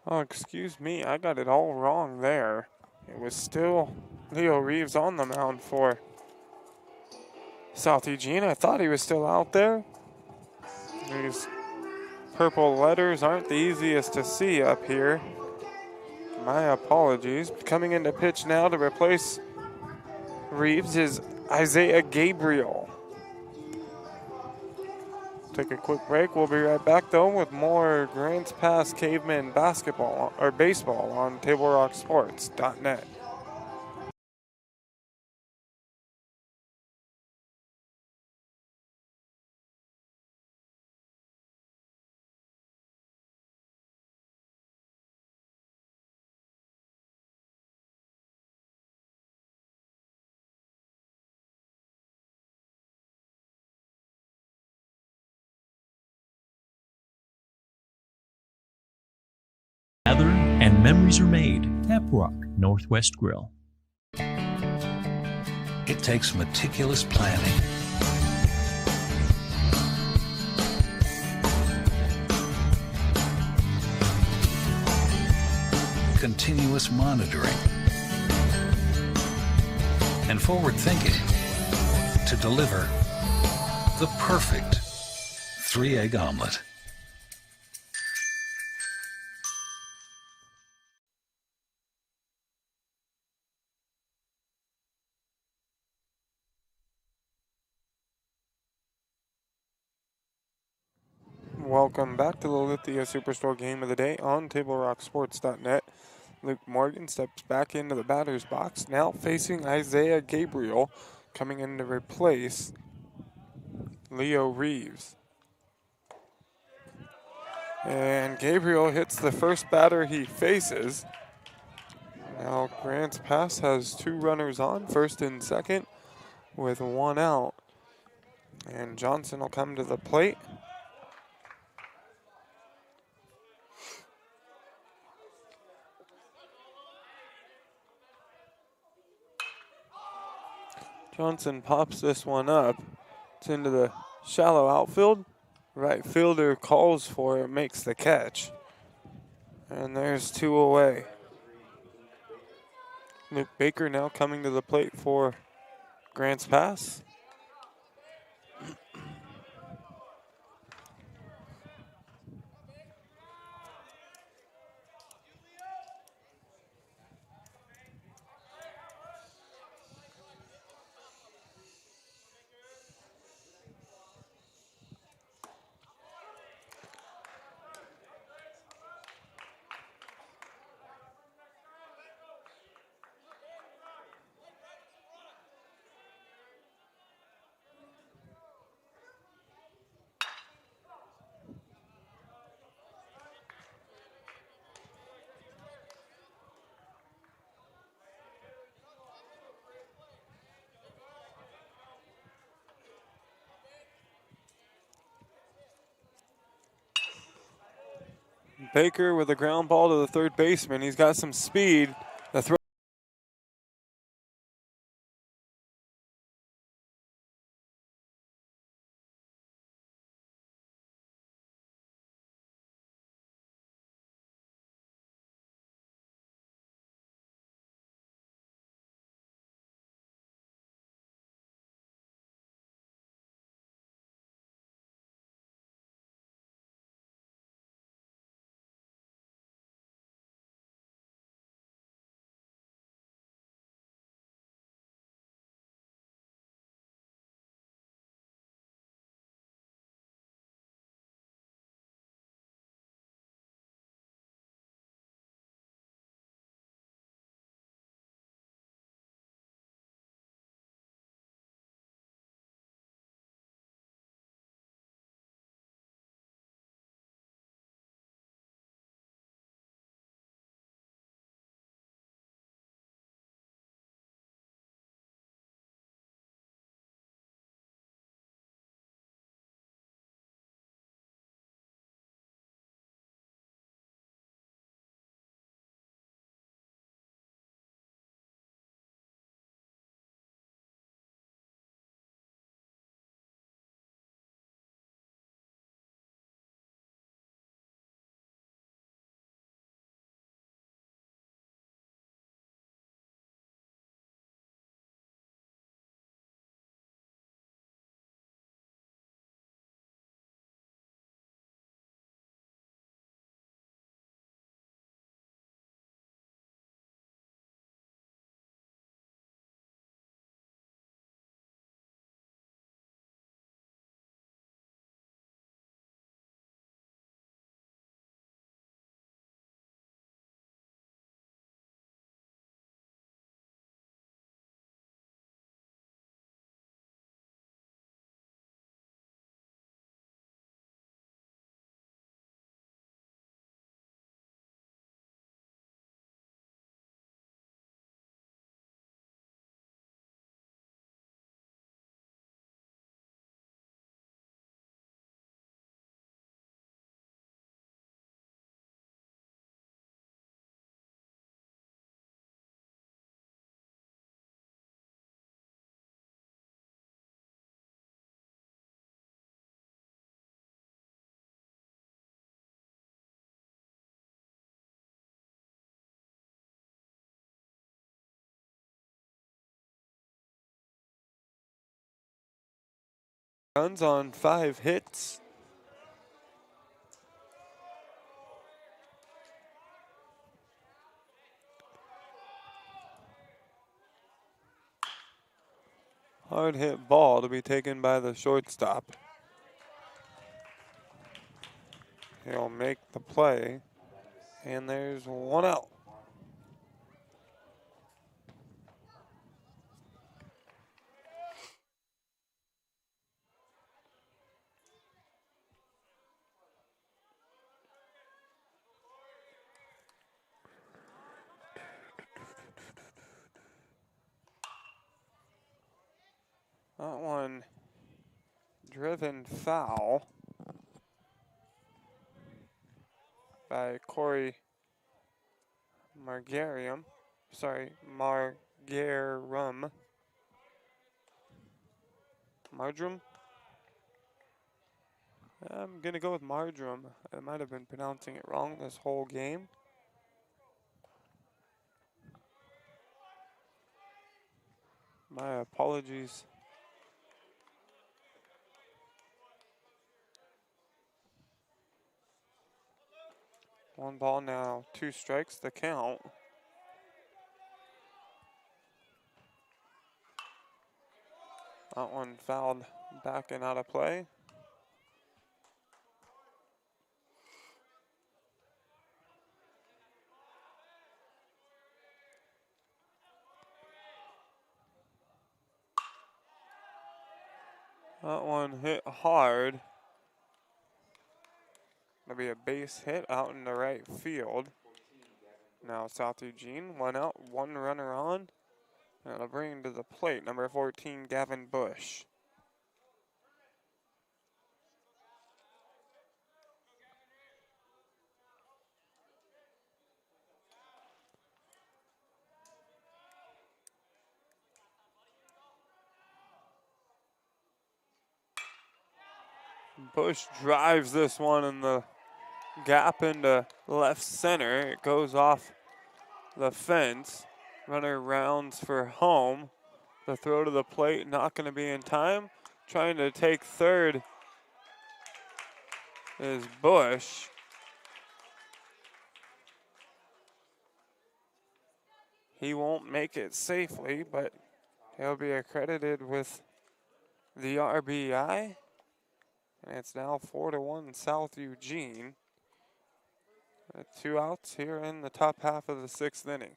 Oh, excuse me, I got it all wrong there. It was still Leo Reeves on the mound for South Eugene. I thought he was still out there. These purple letters aren't the easiest to see up here. My apologies. Coming into pitch now to replace Reeves is Isaiah Gabriel. Take a quick break. We'll be right back though with more Grants Pass Cavemen basketball or baseball on TableRockSports.net. Gather and memories are made. Tap Rock Northwest Grill. It takes meticulous planning, continuous monitoring, and forward thinking to deliver the perfect 3-egg omelet. Welcome back to the Lithia Superstore Game of the Day on TableRockSports.net. Luke Morgan steps back into the batter's box, now facing Isaiah Gabriel, coming in to replace Leo Reeves. And Gabriel hits the first batter he faces. Now Grants Pass has 2 runners on, first and second, with 1 out. And Johnson will come to the plate. Johnson pops this one up. It's into the shallow outfield. Right fielder calls for it, makes the catch. And there's 2 away. Luke Baker now coming to the plate for Grants Pass. Baker with a ground ball to the third baseman. He's got some speed. The throw. Runs on 5 hits. Hard hit ball to be taken by the shortstop. He'll make the play, and there's one out. That one driven foul by Corey Margarum. Marjoram? I'm going to go with Marjoram. I might have been pronouncing it wrong this whole game. My apologies. One ball now, 2 strikes the count. That one fouled back and out of play. That one hit hard. That'll be a base hit out in the right field. Now South Eugene, 1 out, 1 runner on. And it'll bring to the plate number 14, Gavin Bush. Bush drives this one in the gap into left center. It goes off the fence. Runner rounds for home. The throw to the plate not going to be in time. Trying to take third is Bush. He won't make it safely, but he'll be accredited with the RBI. And it's now 4-1 South Eugene. 2 outs here in the top half of the 6th inning.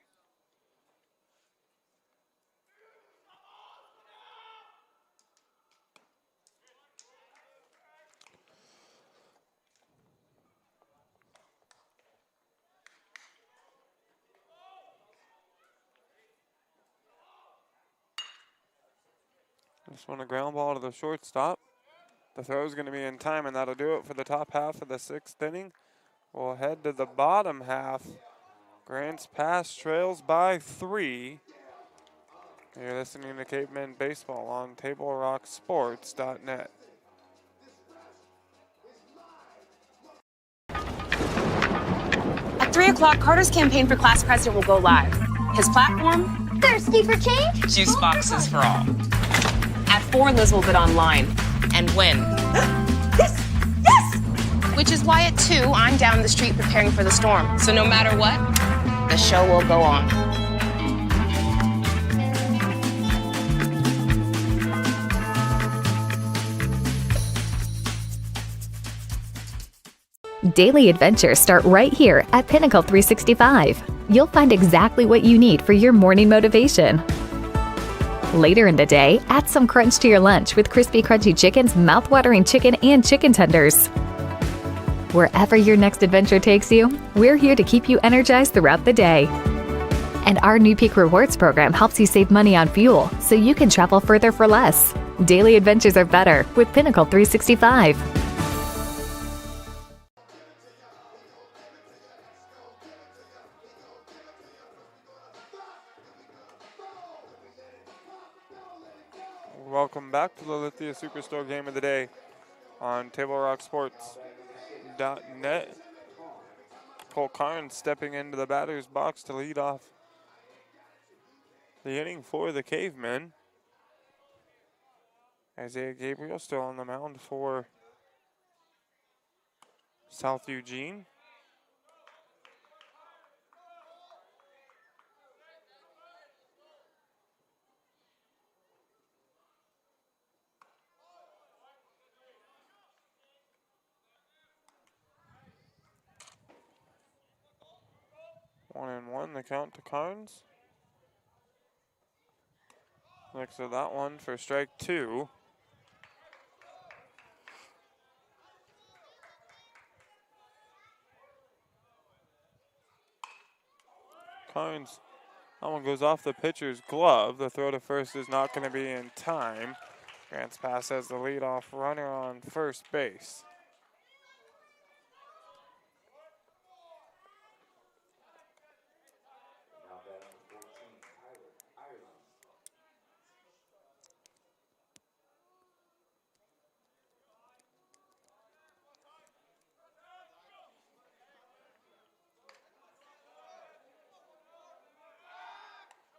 Just want a ground ball to the shortstop. The throw is going to be in time, and that'll do it for the top half of the 6th inning. We'll head to the bottom half. Grants Pass trails by 3. You're listening to Cavemen Baseball on TableRockSports.net. At 3 o'clock, Carter's campaign for class president will go live. His platform? Thirsty for change? Juice boxes for all. At 4, Liz will bid online and win. Yes! Yes! Which is why at 2, I'm down the street preparing for the storm. So no matter what, the show will go on. Daily adventures start right here at Pinnacle 365. You'll find exactly what you need for your morning motivation. Later in the day, add some crunch to your lunch with crispy, crunchy chicken's mouth-watering chicken and chicken tenders. Wherever your next adventure takes you, we're here to keep you energized throughout the day. And our new Peak Rewards program helps you save money on fuel so you can travel further for less. Daily adventures are better with Pinnacle 365. Welcome back to the Lithia Superstore game of the day on TableRockSports.net. Cole Carnes stepping into the batter's box to lead off the inning for the Cavemen. Isaiah Gabriel still on the mound for South Eugene. One and one, the count to Carnes. Looks at that one for strike 2. Carnes, that one goes off the pitcher's glove. The throw to first is not going to be in time. Grants Pass has the leadoff runner on first base.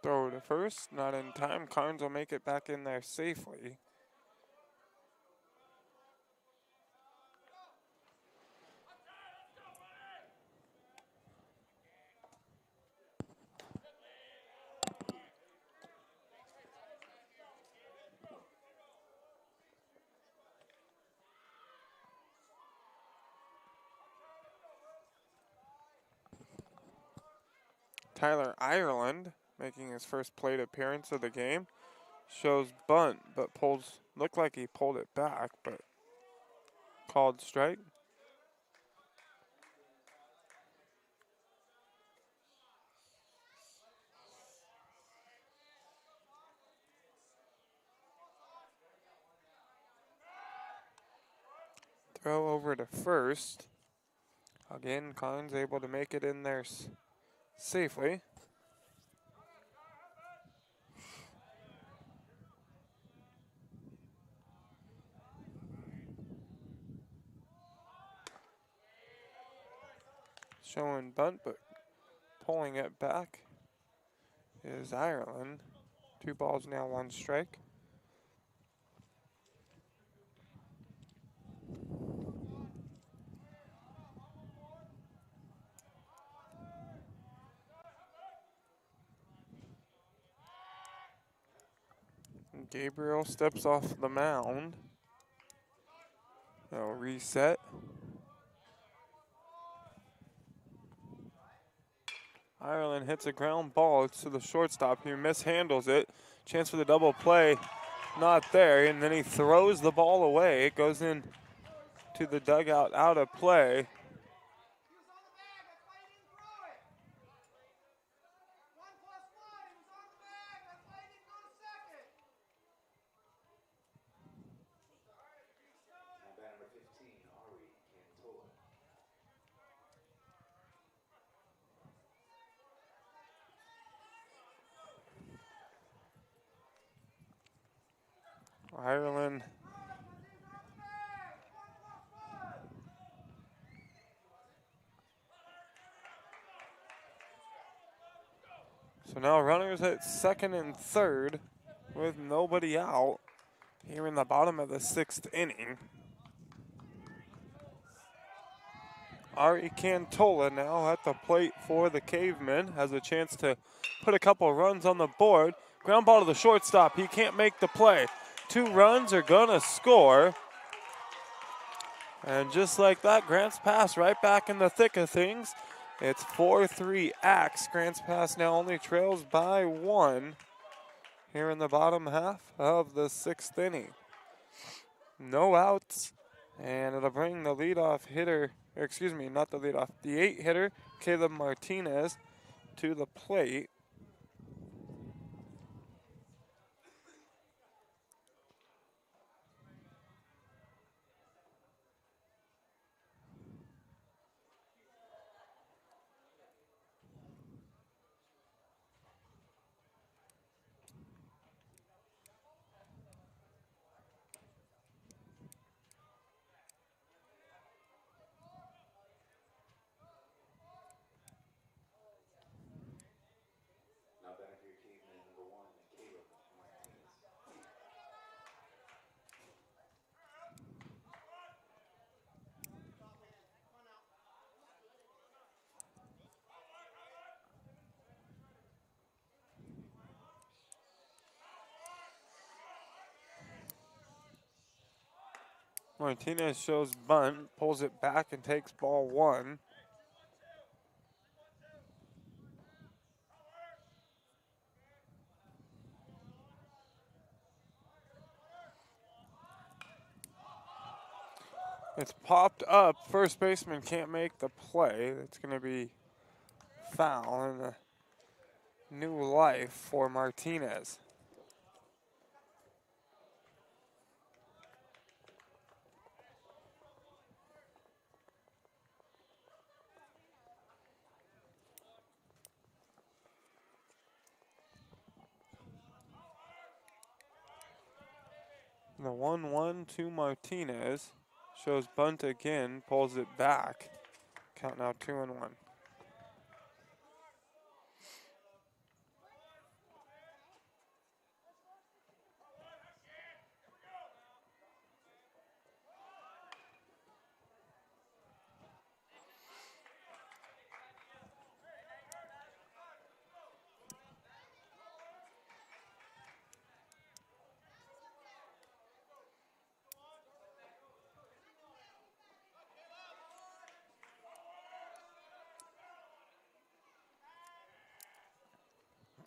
Throw to first, not in time. Carnes will make it back in there safely. Tyler Ireland making his first plate appearance of the game. Shows bunt, but looked like he pulled it back, but called strike. Throw over to first. Again, Carnes able to make it in there safely. showing bunt, but pulling it back is Ireland. 2 balls now, 1 strike. Gabriel steps off the mound. They'll reset. Ireland hits a ground ball to the shortstop. He mishandles it. Chance for the double play. Not there. And then he throws the ball away. It goes in to the dugout out of play. Ireland so now runners at second and third with nobody out here in the bottom of the 6th inning. Ari Cantola now at the plate for the Cavemen. Has a chance to put a couple runs on the board. Ground ball to the shortstop. He can't make the play. 2 runs are gonna score. And just like that, Grants Pass right back in the thick of things. It's 4-3 Axe. Grants Pass now only trails by 1 here in the bottom half of the 6th inning. No outs, and it'll bring the leadoff hitter, or excuse me, not the leadoff, the 8 hitter, Caleb Martinez, to the plate. Martinez shows bunt, pulls it back and takes ball 1. It's popped up. First baseman can't make the play. It's going to be foul and a new life for Martinez. The 1-1 to Martinez. Shows bunt again, pulls it back. Count now 2-1.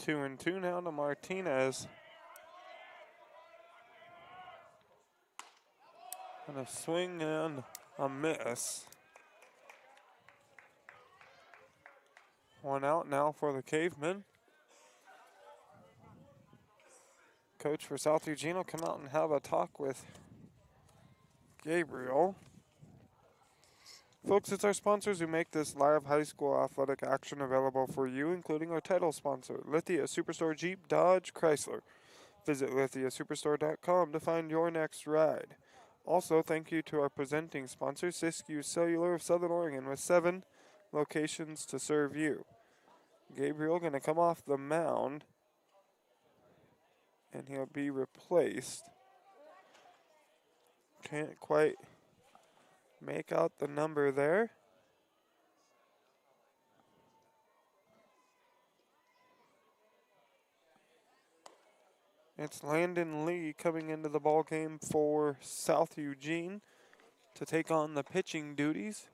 2-2 now to Martinez. And a swing and a miss. 1 out now for the Cavemen. Coach for South Eugene will come out and have a talk with Gabriel. Folks, it's our sponsors who make this live high school athletic action available for you, including our title sponsor, Lithia Superstore Jeep Dodge Chrysler. Visit lithiasuperstore.com to find your next ride. Also, thank you to our presenting sponsor, Siskiyou Cellular of Southern Oregon, with 7 locations to serve you. Gabriel going to come off the mound, and he'll be replaced. Can't quite make out the number there. It's Landon Lee coming into the ball game for South Eugene to take on the pitching duties.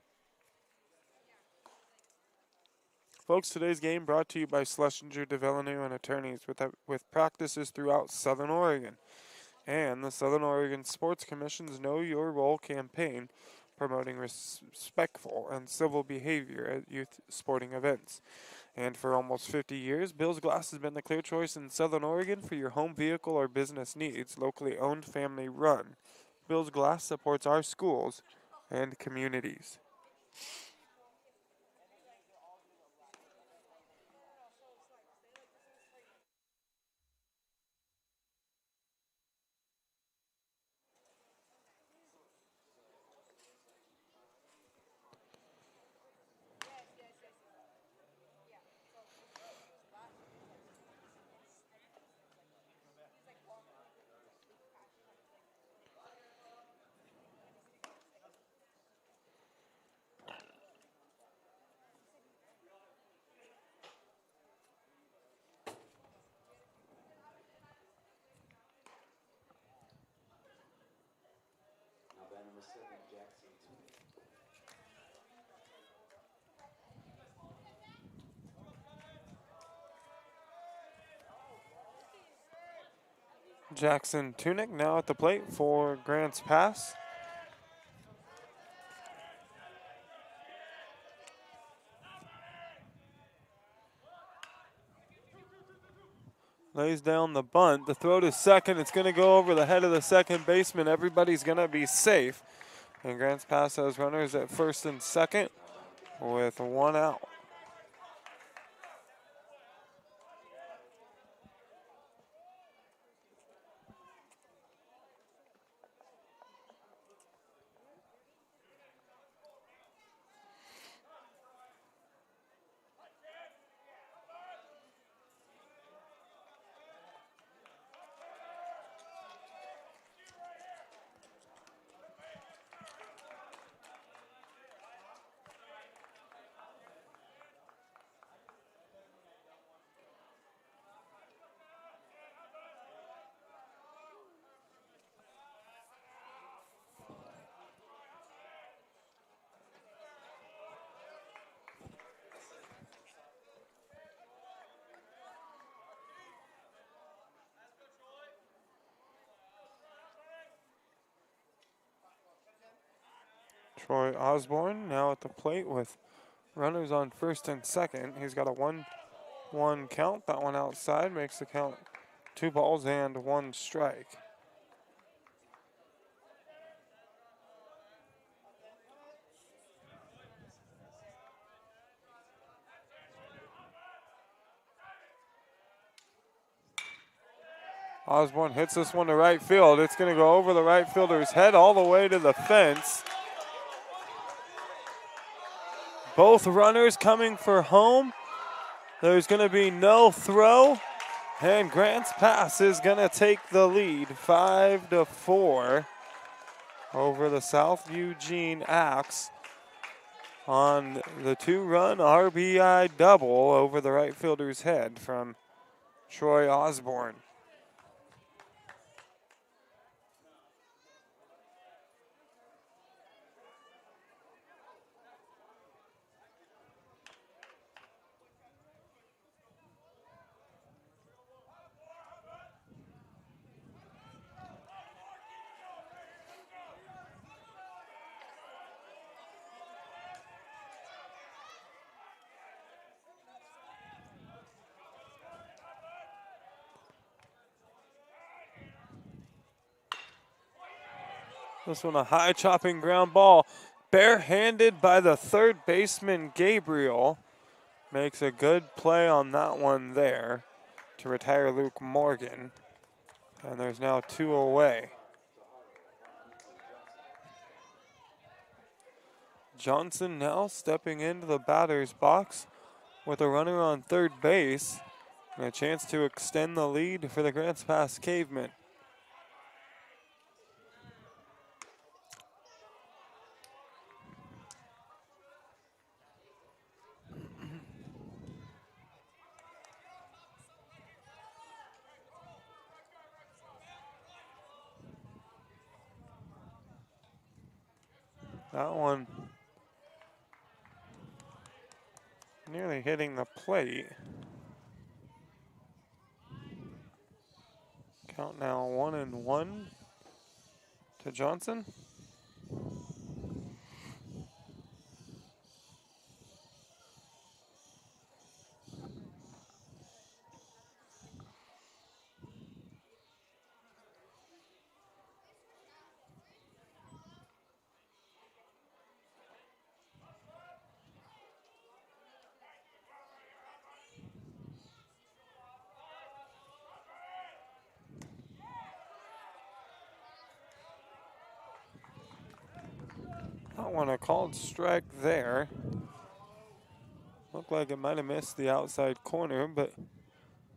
Folks, today's game brought to you by Schlesinger, DeVilleneuve, and Attorneys with practices throughout Southern Oregon. And the Southern Oregon Sports Commission's Know Your Role campaign, promoting respectful and civil behavior at youth sporting events. And for almost 50 years, Bill's Glass has been the clear choice in Southern Oregon for your home vehicle or business needs. Locally owned, family run. Bill's Glass supports our schools and communities. Jackson Tunick now at the plate for Grants Pass. Lays down the bunt. The throw to second. It's going to go over the head of the second baseman. Everybody's going to be safe. And Grants Pass has runners at first and second with one out. Troy Osborne now at the plate with runners on first and second. He's got a 1-1 count. That one outside makes the count 2 balls and 1 strike. Osborne hits this one to right field. It's going to go over the right fielder's head all the way to the fence. Both runners coming for home. There's going to be no throw, and Grants Pass is going to take the lead 5-4 over the South Eugene Axe on the 2-run RBI double over the right fielder's head from Troy Osborne. This one a high chopping ground ball. Barehanded by the third baseman, Gabriel. Makes a good play on that one there to retire Luke Morgan. And there's now 2 away. Johnson now stepping into the batter's box with a runner on third base and a chance to extend the lead for the Grants Pass Cavemen. That one nearly hitting the plate. Count now 1-1 to Johnson. That one a called strike there. Looked like it might have missed the outside corner, but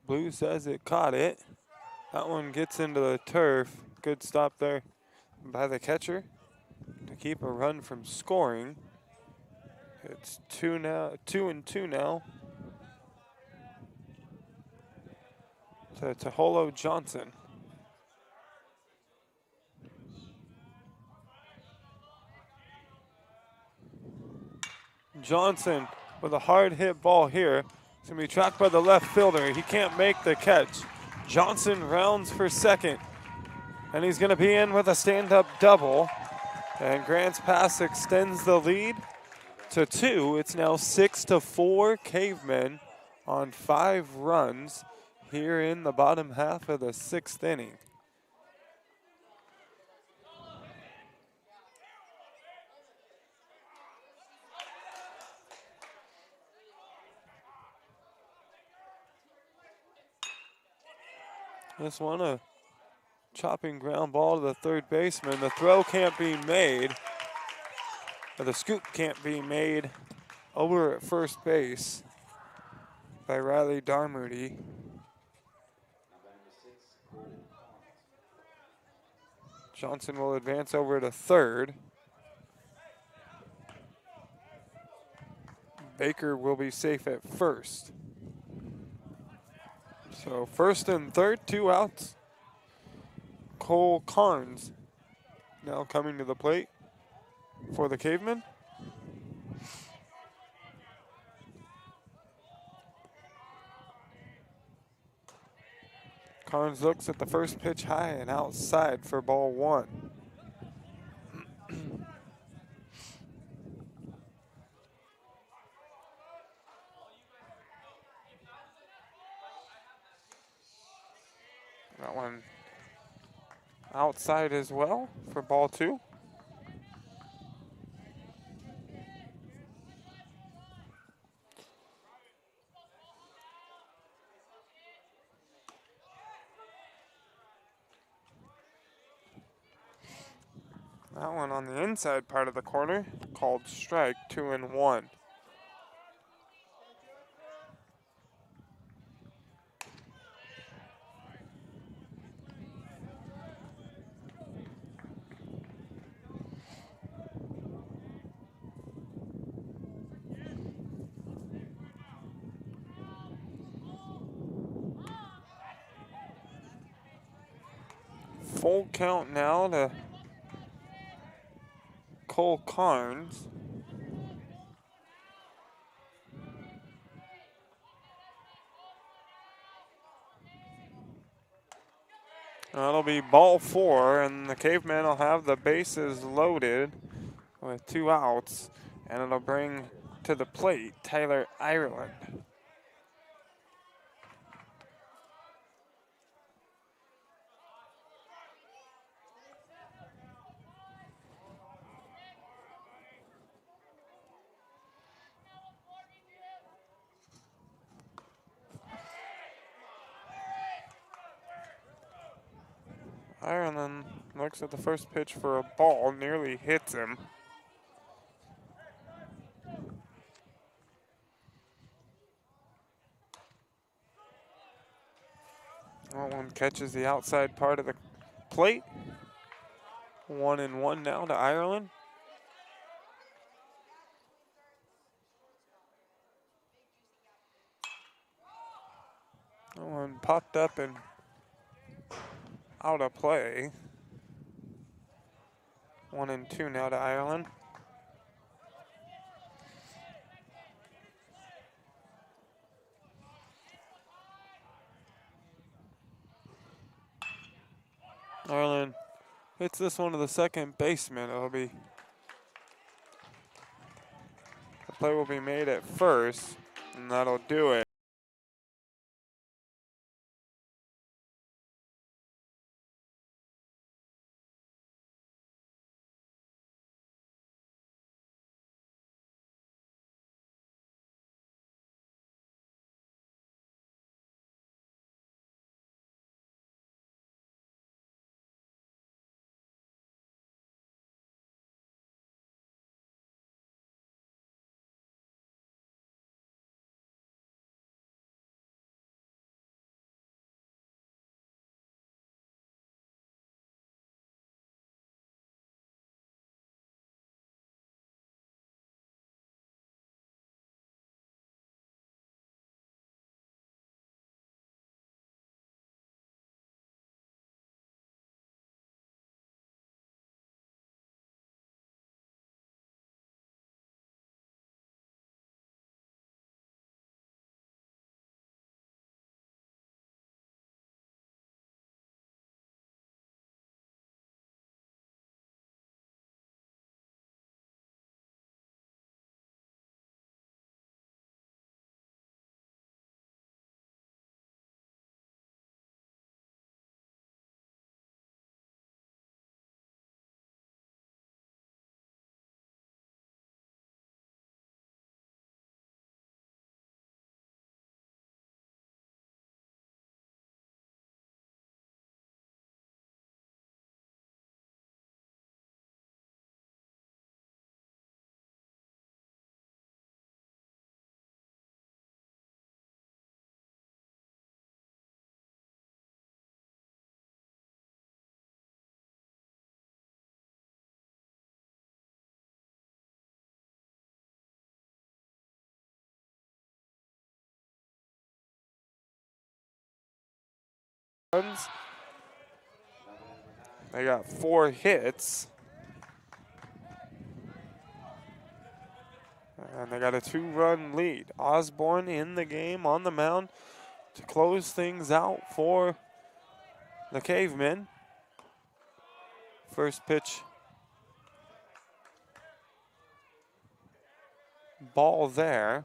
Blue says it caught it. That one gets into the turf. Good stop there by the catcher to keep a run from scoring. It's 2-2 now to Taholo Johnson. Johnson with a hard hit ball here. It's going to be tracked by the left fielder. He can't make the catch. Johnson rounds for second. And he's going to be in with a stand-up double. And Grants Pass extends the lead to 2. It's now 6-4 Cavemen on 5 runs here in the bottom half of the 6th inning. This one a chopping ground ball to the third baseman. The throw can't be made, or the scoop can't be made over at first base by Riley Darmoody. Johnson will advance over to third. Baker will be safe at first. So first and third, 2 outs. Cole Carnes now coming to the plate for the Cavemen. Carnes looks at the first pitch high and outside for ball 1. That one outside as well for ball 2. That one on the inside part of the corner, called strike, 2-1. Full count now to Cole Carnes. That'll be ball 4, and the Cavemen will have the bases loaded with 2 outs, and it'll bring to the plate Tyler Ireland. Ireland looks at the first pitch for a ball, nearly hits him. That one catches the outside part of the plate. 1-1 now to Ireland. That one popped up and out of play. 1-2 now to Ireland. Ireland hits this one to the second baseman. The play will be made at first, and that'll do it. They got 4 hits. And they got a 2-run lead. Osborne in the game on the mound to close things out for the Cavemen. First pitch. Ball there.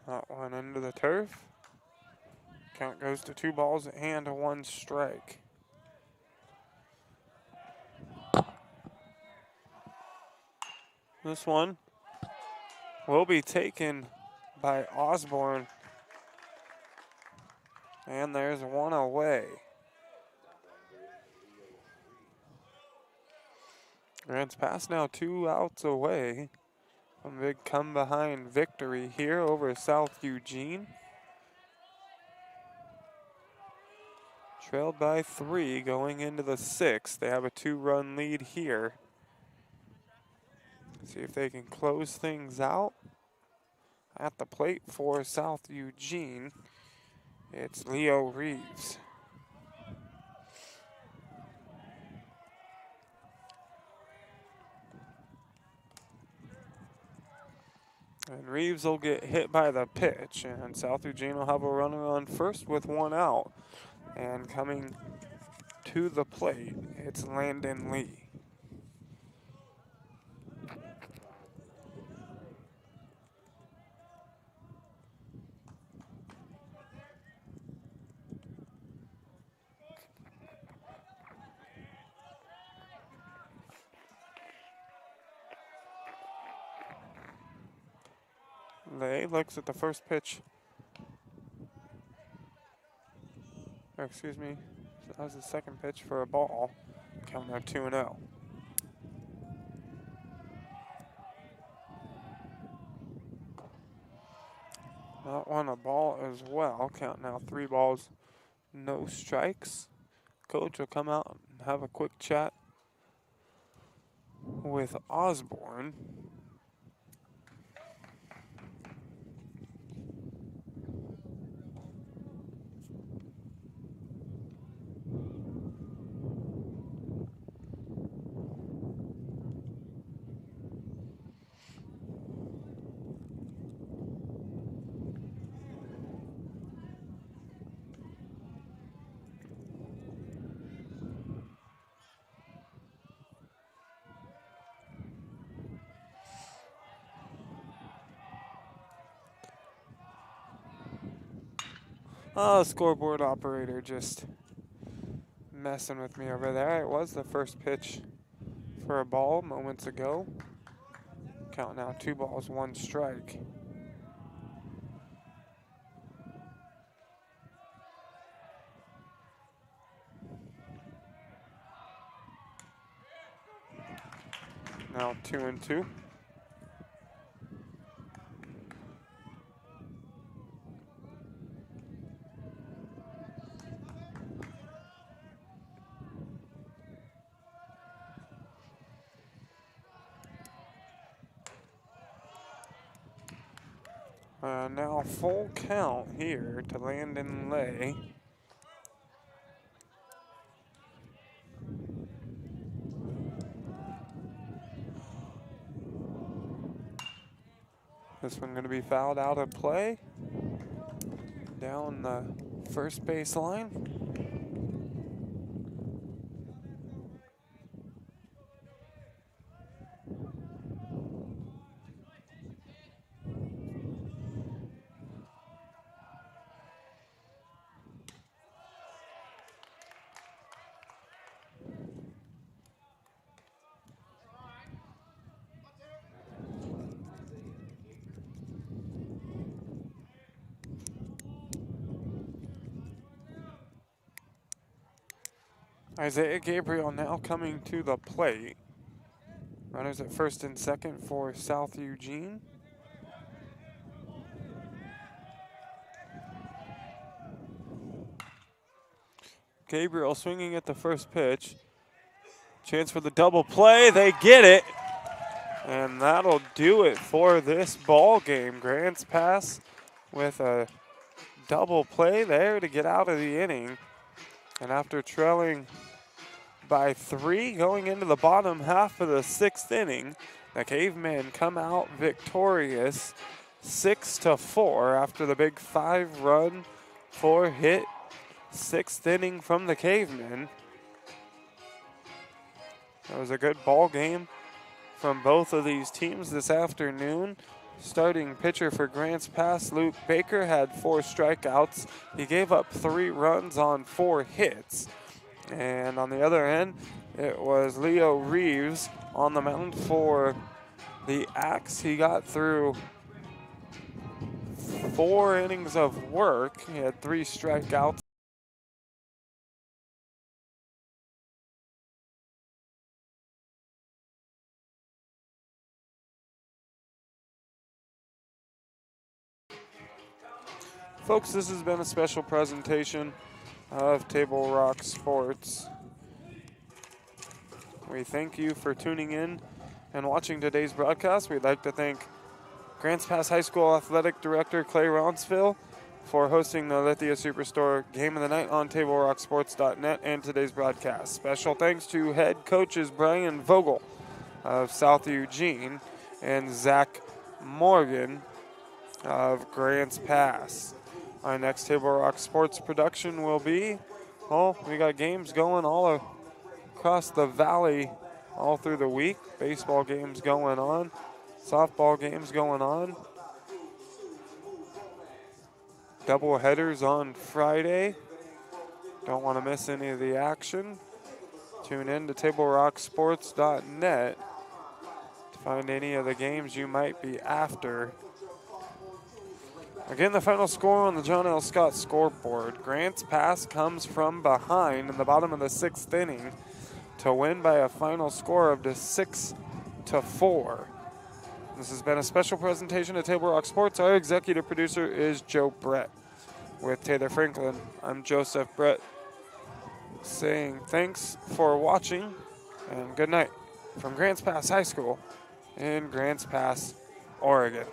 That one into the turf. Count goes to 2 balls and 1 strike. This one will be taken by Osborne. And there's 1 away. Grants Pass now 2 outs away. A big come behind victory here over South Eugene. Trailed by 3 going into the 6th. They have a 2-run lead here. See if they can close things out. At the plate for South Eugene, it's Leo Reeves. And Reeves will get hit by the pitch, and South Eugene will have a runner on first with 1 out. And coming to the plate, it's Landon Lee. Lay looks at the first pitch. Or excuse me, that was the second pitch for a ball. Count now 2-0. That one a ball as well. Count now 3 balls, no strikes. Coach will come out and have a quick chat with Osborne. Oh, scoreboard operator just messing with me over there. It was the first pitch for a ball moments ago. Count now 2 balls, 1 strike. Now 2-2. Now full count here to Landon Lay. This one going to be fouled out of play. Down the first base line. Isaiah Gabriel now coming to the plate. Runners at first and second for South Eugene. Gabriel swinging at the first pitch. Chance for the double play. They get it. And that'll do it for this ball game. Grants Pass with a double play there to get out of the inning. And after trailing by 3 going into the bottom half of the 6th inning, the Cavemen come out victorious 6-4 after the big 5-run, 4-hit 6th inning from the Cavemen. That was a good ball game from both of these teams this afternoon. Starting pitcher for Grants Pass, Luke Baker, had 4 strikeouts. He gave up 3 runs on 4 hits. And on the other end, it was Leo Reeves on the mound for the Axe. He got through 4 innings of work. He had 3 strikeouts. Folks, this has been a special presentation of Table Rock Sports. We thank you for tuning in and watching today's broadcast. We'd like to thank Grants Pass High School Athletic Director Clay Ronsville for hosting the Lithia Superstore Game of the Night on TableRockSports.net and today's broadcast. Special thanks to head coaches Brian Vogel of South Eugene and Zach Morgan of Grants Pass. Our next Table Rock Sports production will be, we got games going all across the valley all through the week. Baseball games going on, softball games going on. Double headers on Friday. Don't want to miss any of the action. Tune in to TableRockSports.net to find any of the games you might be after Again, the final score on the John L. Scott scoreboard. Grants Pass comes from behind in the bottom of the 6th inning to win by a final score of 6-4. This has been a special presentation of Table Rock Sports. Our executive producer is Joe Brett. With Taylor Franklin, I'm Joseph Brett, saying thanks for watching and good night from Grants Pass High School in Grants Pass, Oregon.